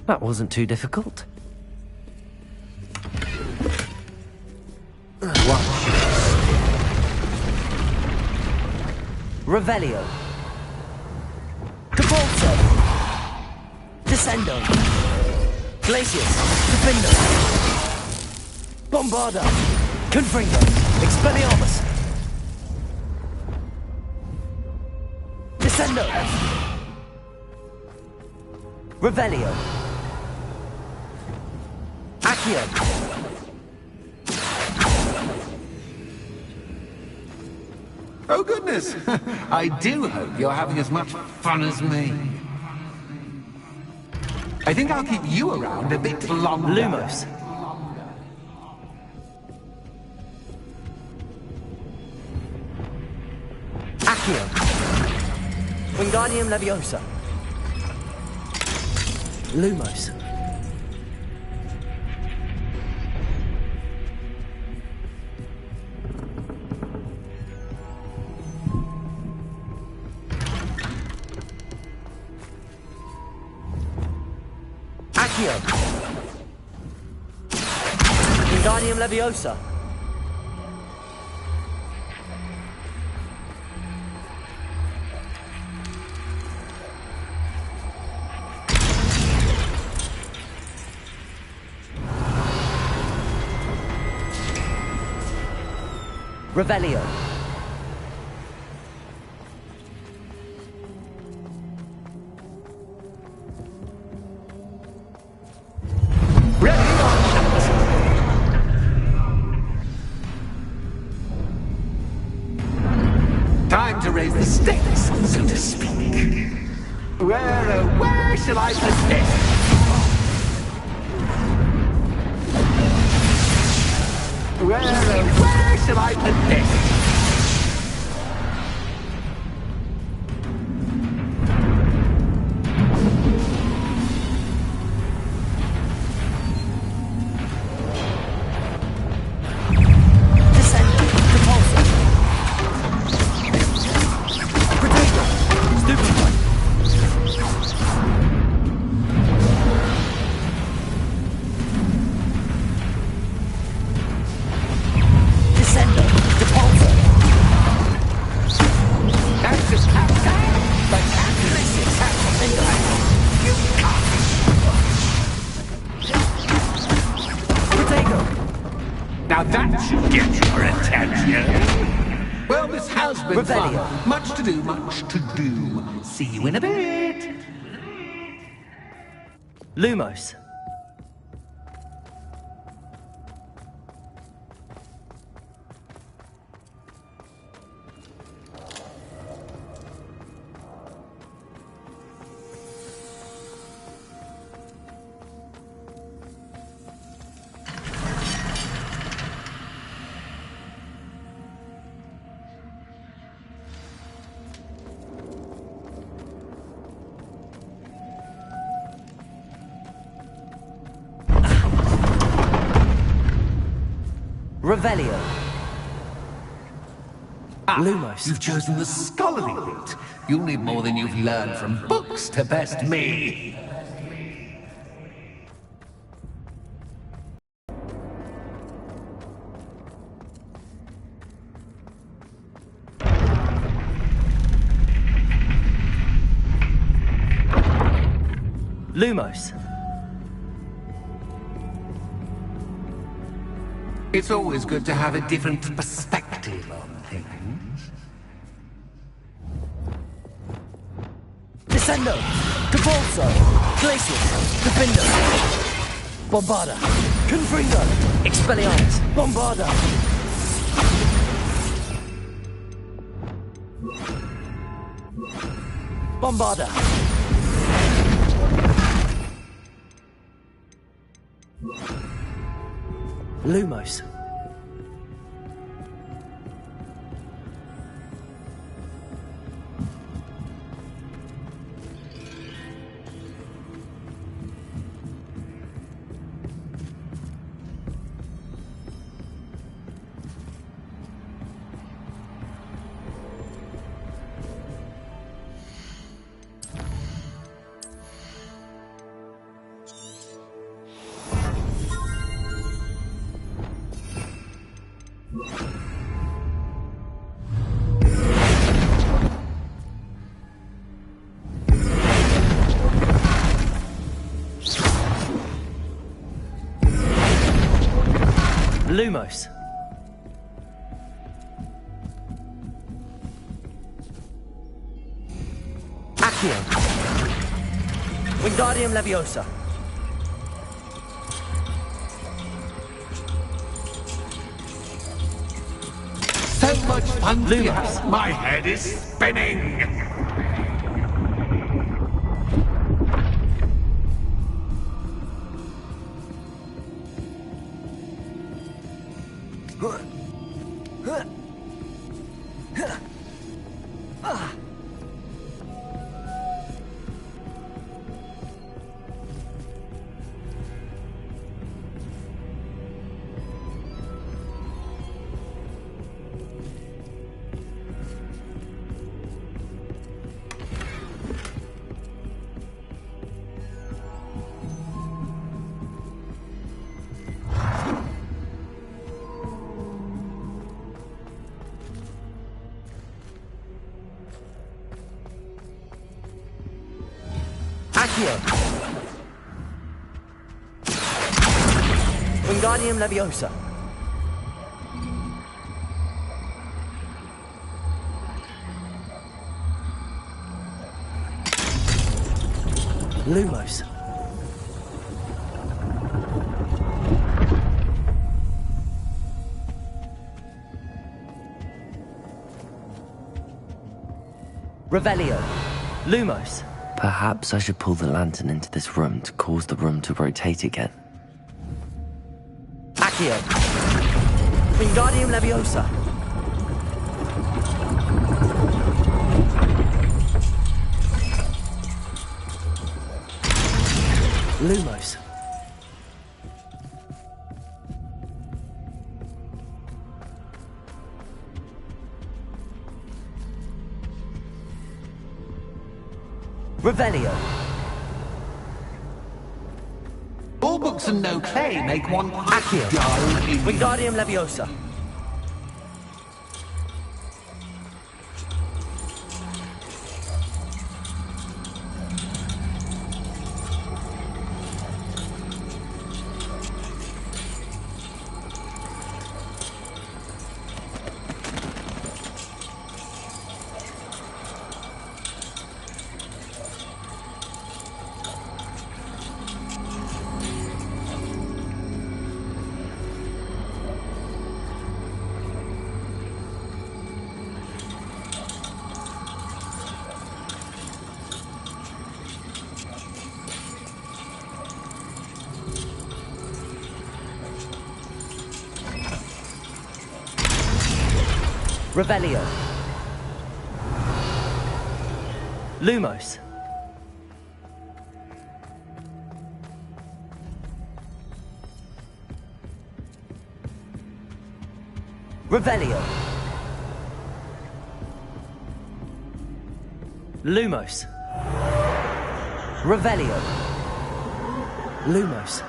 That wasn't too difficult. Revelio. Capulso. Descendo. Glacius. Defendo. Bombarda. Confringo. Expelliarmus. Descendo. Revelio. Accio. Oh, goodness! I do hope you're having as much fun as me. I think I'll keep you around a bit longer. Lumos. Accio. Wingardium Leviosa. Lumos. Accio. Wingardium Leviosa. Revelio. Time to raise the stakes, so to speak. Where shall I put this? Where shall I put this? Now that should get your attention. Well, this has been fun. Much to do, much to do. See you in a bit. Lumos. Revelio. Lumos. You've chosen the scholarly route. You'll need more than you've learned from books to best me. Lumos. It's always good to have a different perspective on things. Descendo. Capulso. Glacius. Defendo. Bombarda. Confringo. Expelliarmus. Bombarda. Bombarda. Lumos. Lumos. Accio. Wingardium Leviosa. So much fun! Lumos. My head is spinning! Accio. Wingardium Leviosa. Lumos. Revelio. Lumos. Perhaps I should pull the lantern into this room to cause the room to rotate again. Accio. Wingardium Leviosa. Lumos. Revelio. All books and no clay make one Accio. Wingardium Leviosa. Revelio. Lumos. Revelio. Lumos. Revelio. Lumos.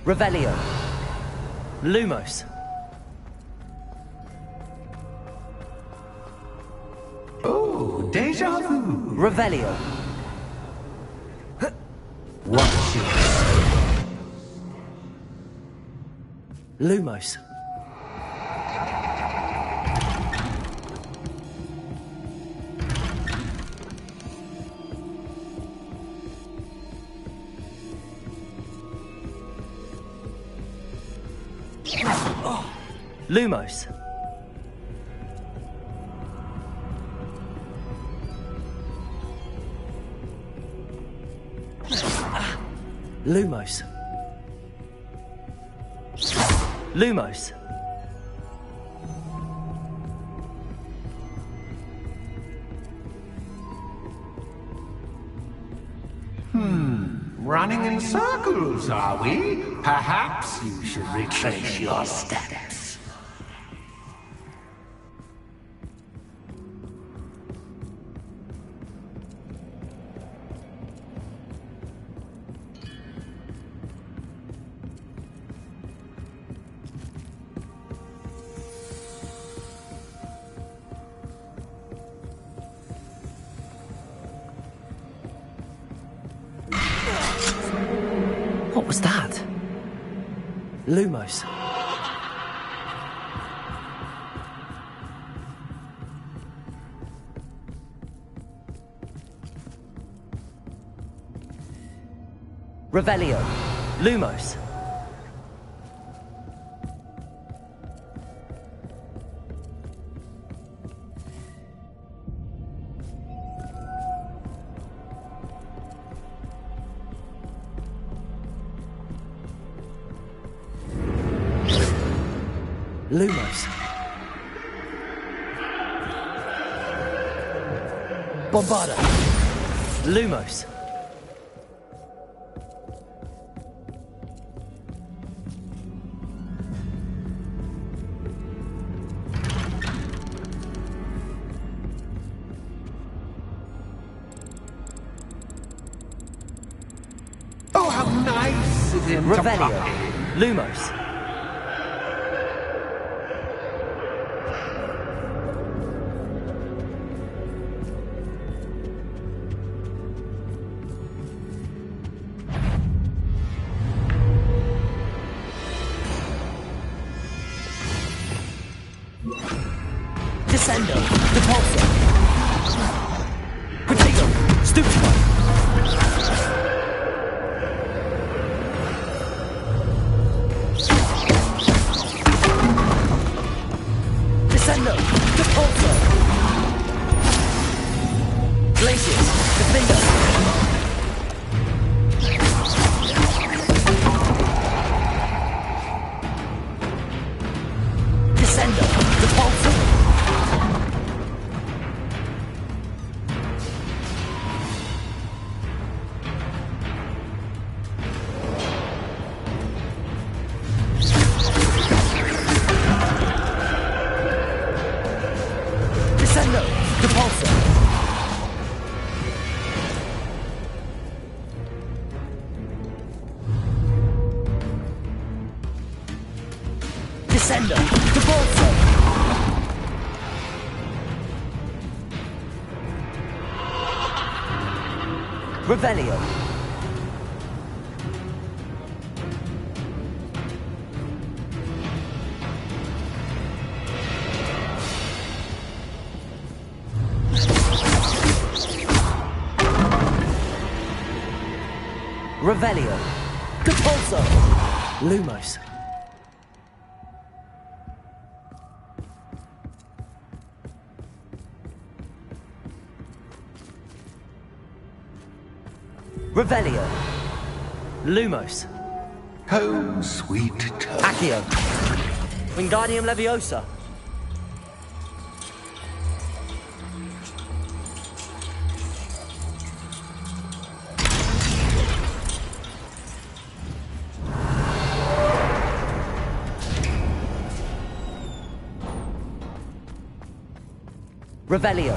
Revelio. Lumos. Oh, deja vu. Revelio. What's your Lumos. Lumos. Lumos. Lumos. Running in circles, are we? Perhaps you should retrace your steps. was that? Lumos. Revelio. Lumos. Lumos. Bombarda. Lumos. Oh, how nice of him to Revelio. party. Lumos. Descendo. Depulso. Protego. Stupefy. Descendo. Depulso. Glacius. Defendo. Descendo. Depulso. Descendo. Depulso. Descendo. Depulso. Revelio. Revelio. Depulso. Lumos. Revelio. Lumos. Home, sweet toe. Accio. Wingardium Leviosa. Revelio.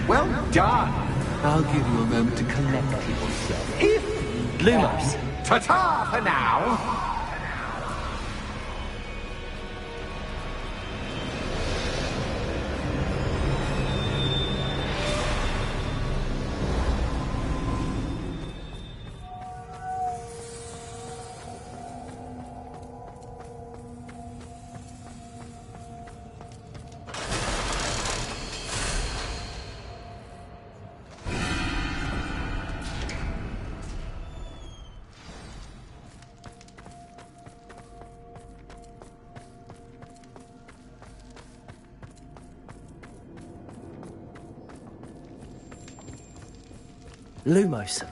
Well done. I'll give you a moment to collect yourself. If Lumos. Ta-ta for now. Lumos.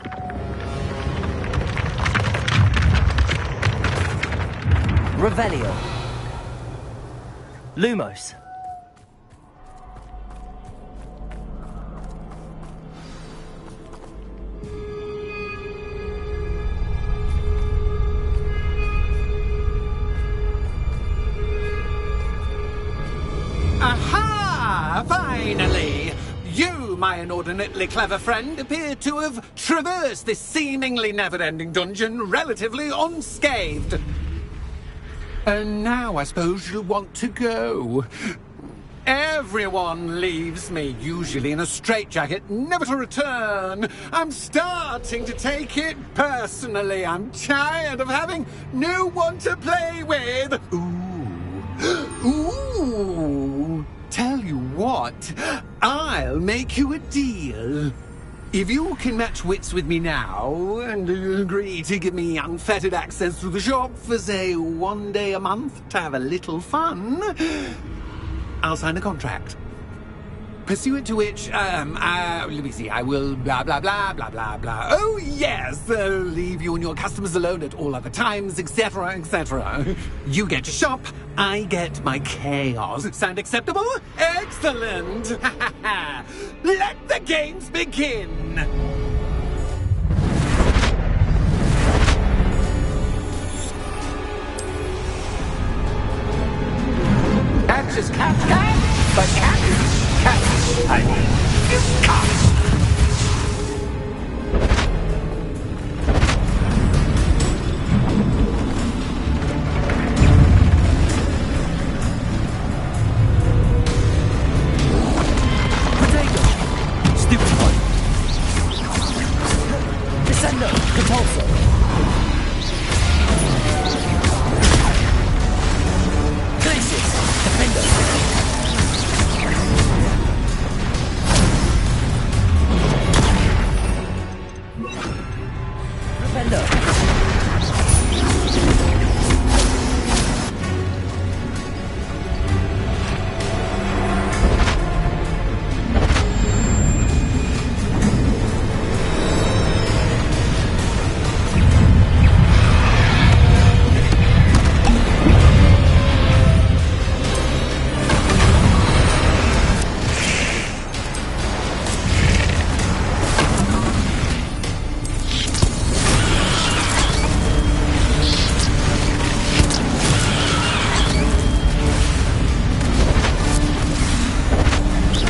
Revelio. Lumos. Aha! Finally! You, my inordinately clever friend, appear to have traversed this seemingly never-ending dungeon relatively unscathed. And now I suppose you'll want to go. Everyone leaves me, usually in a straitjacket, never to return. I'm starting to take it personally. I'm tired of having no one to play with. Ooh. Tell you what, I'll make you a deal. If you can match wits with me now and agree to give me unfettered access to the shop for, say, 1 day a month to have a little fun, I'll sign a contract. Pursuant to which, let me see, I will blah, blah, blah, blah, blah, blah. Oh, yes, leave you and your customers alone at all other times, etc., etc. You get your shop, I get my chaos. Sound acceptable? Excellent! Let the games begin! Catch is catch, but catch. I mean, you can't. Potato. Stupid one. Descendo. Compulso. Glacius. Defendo.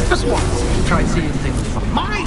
Just once, tried seeing things from my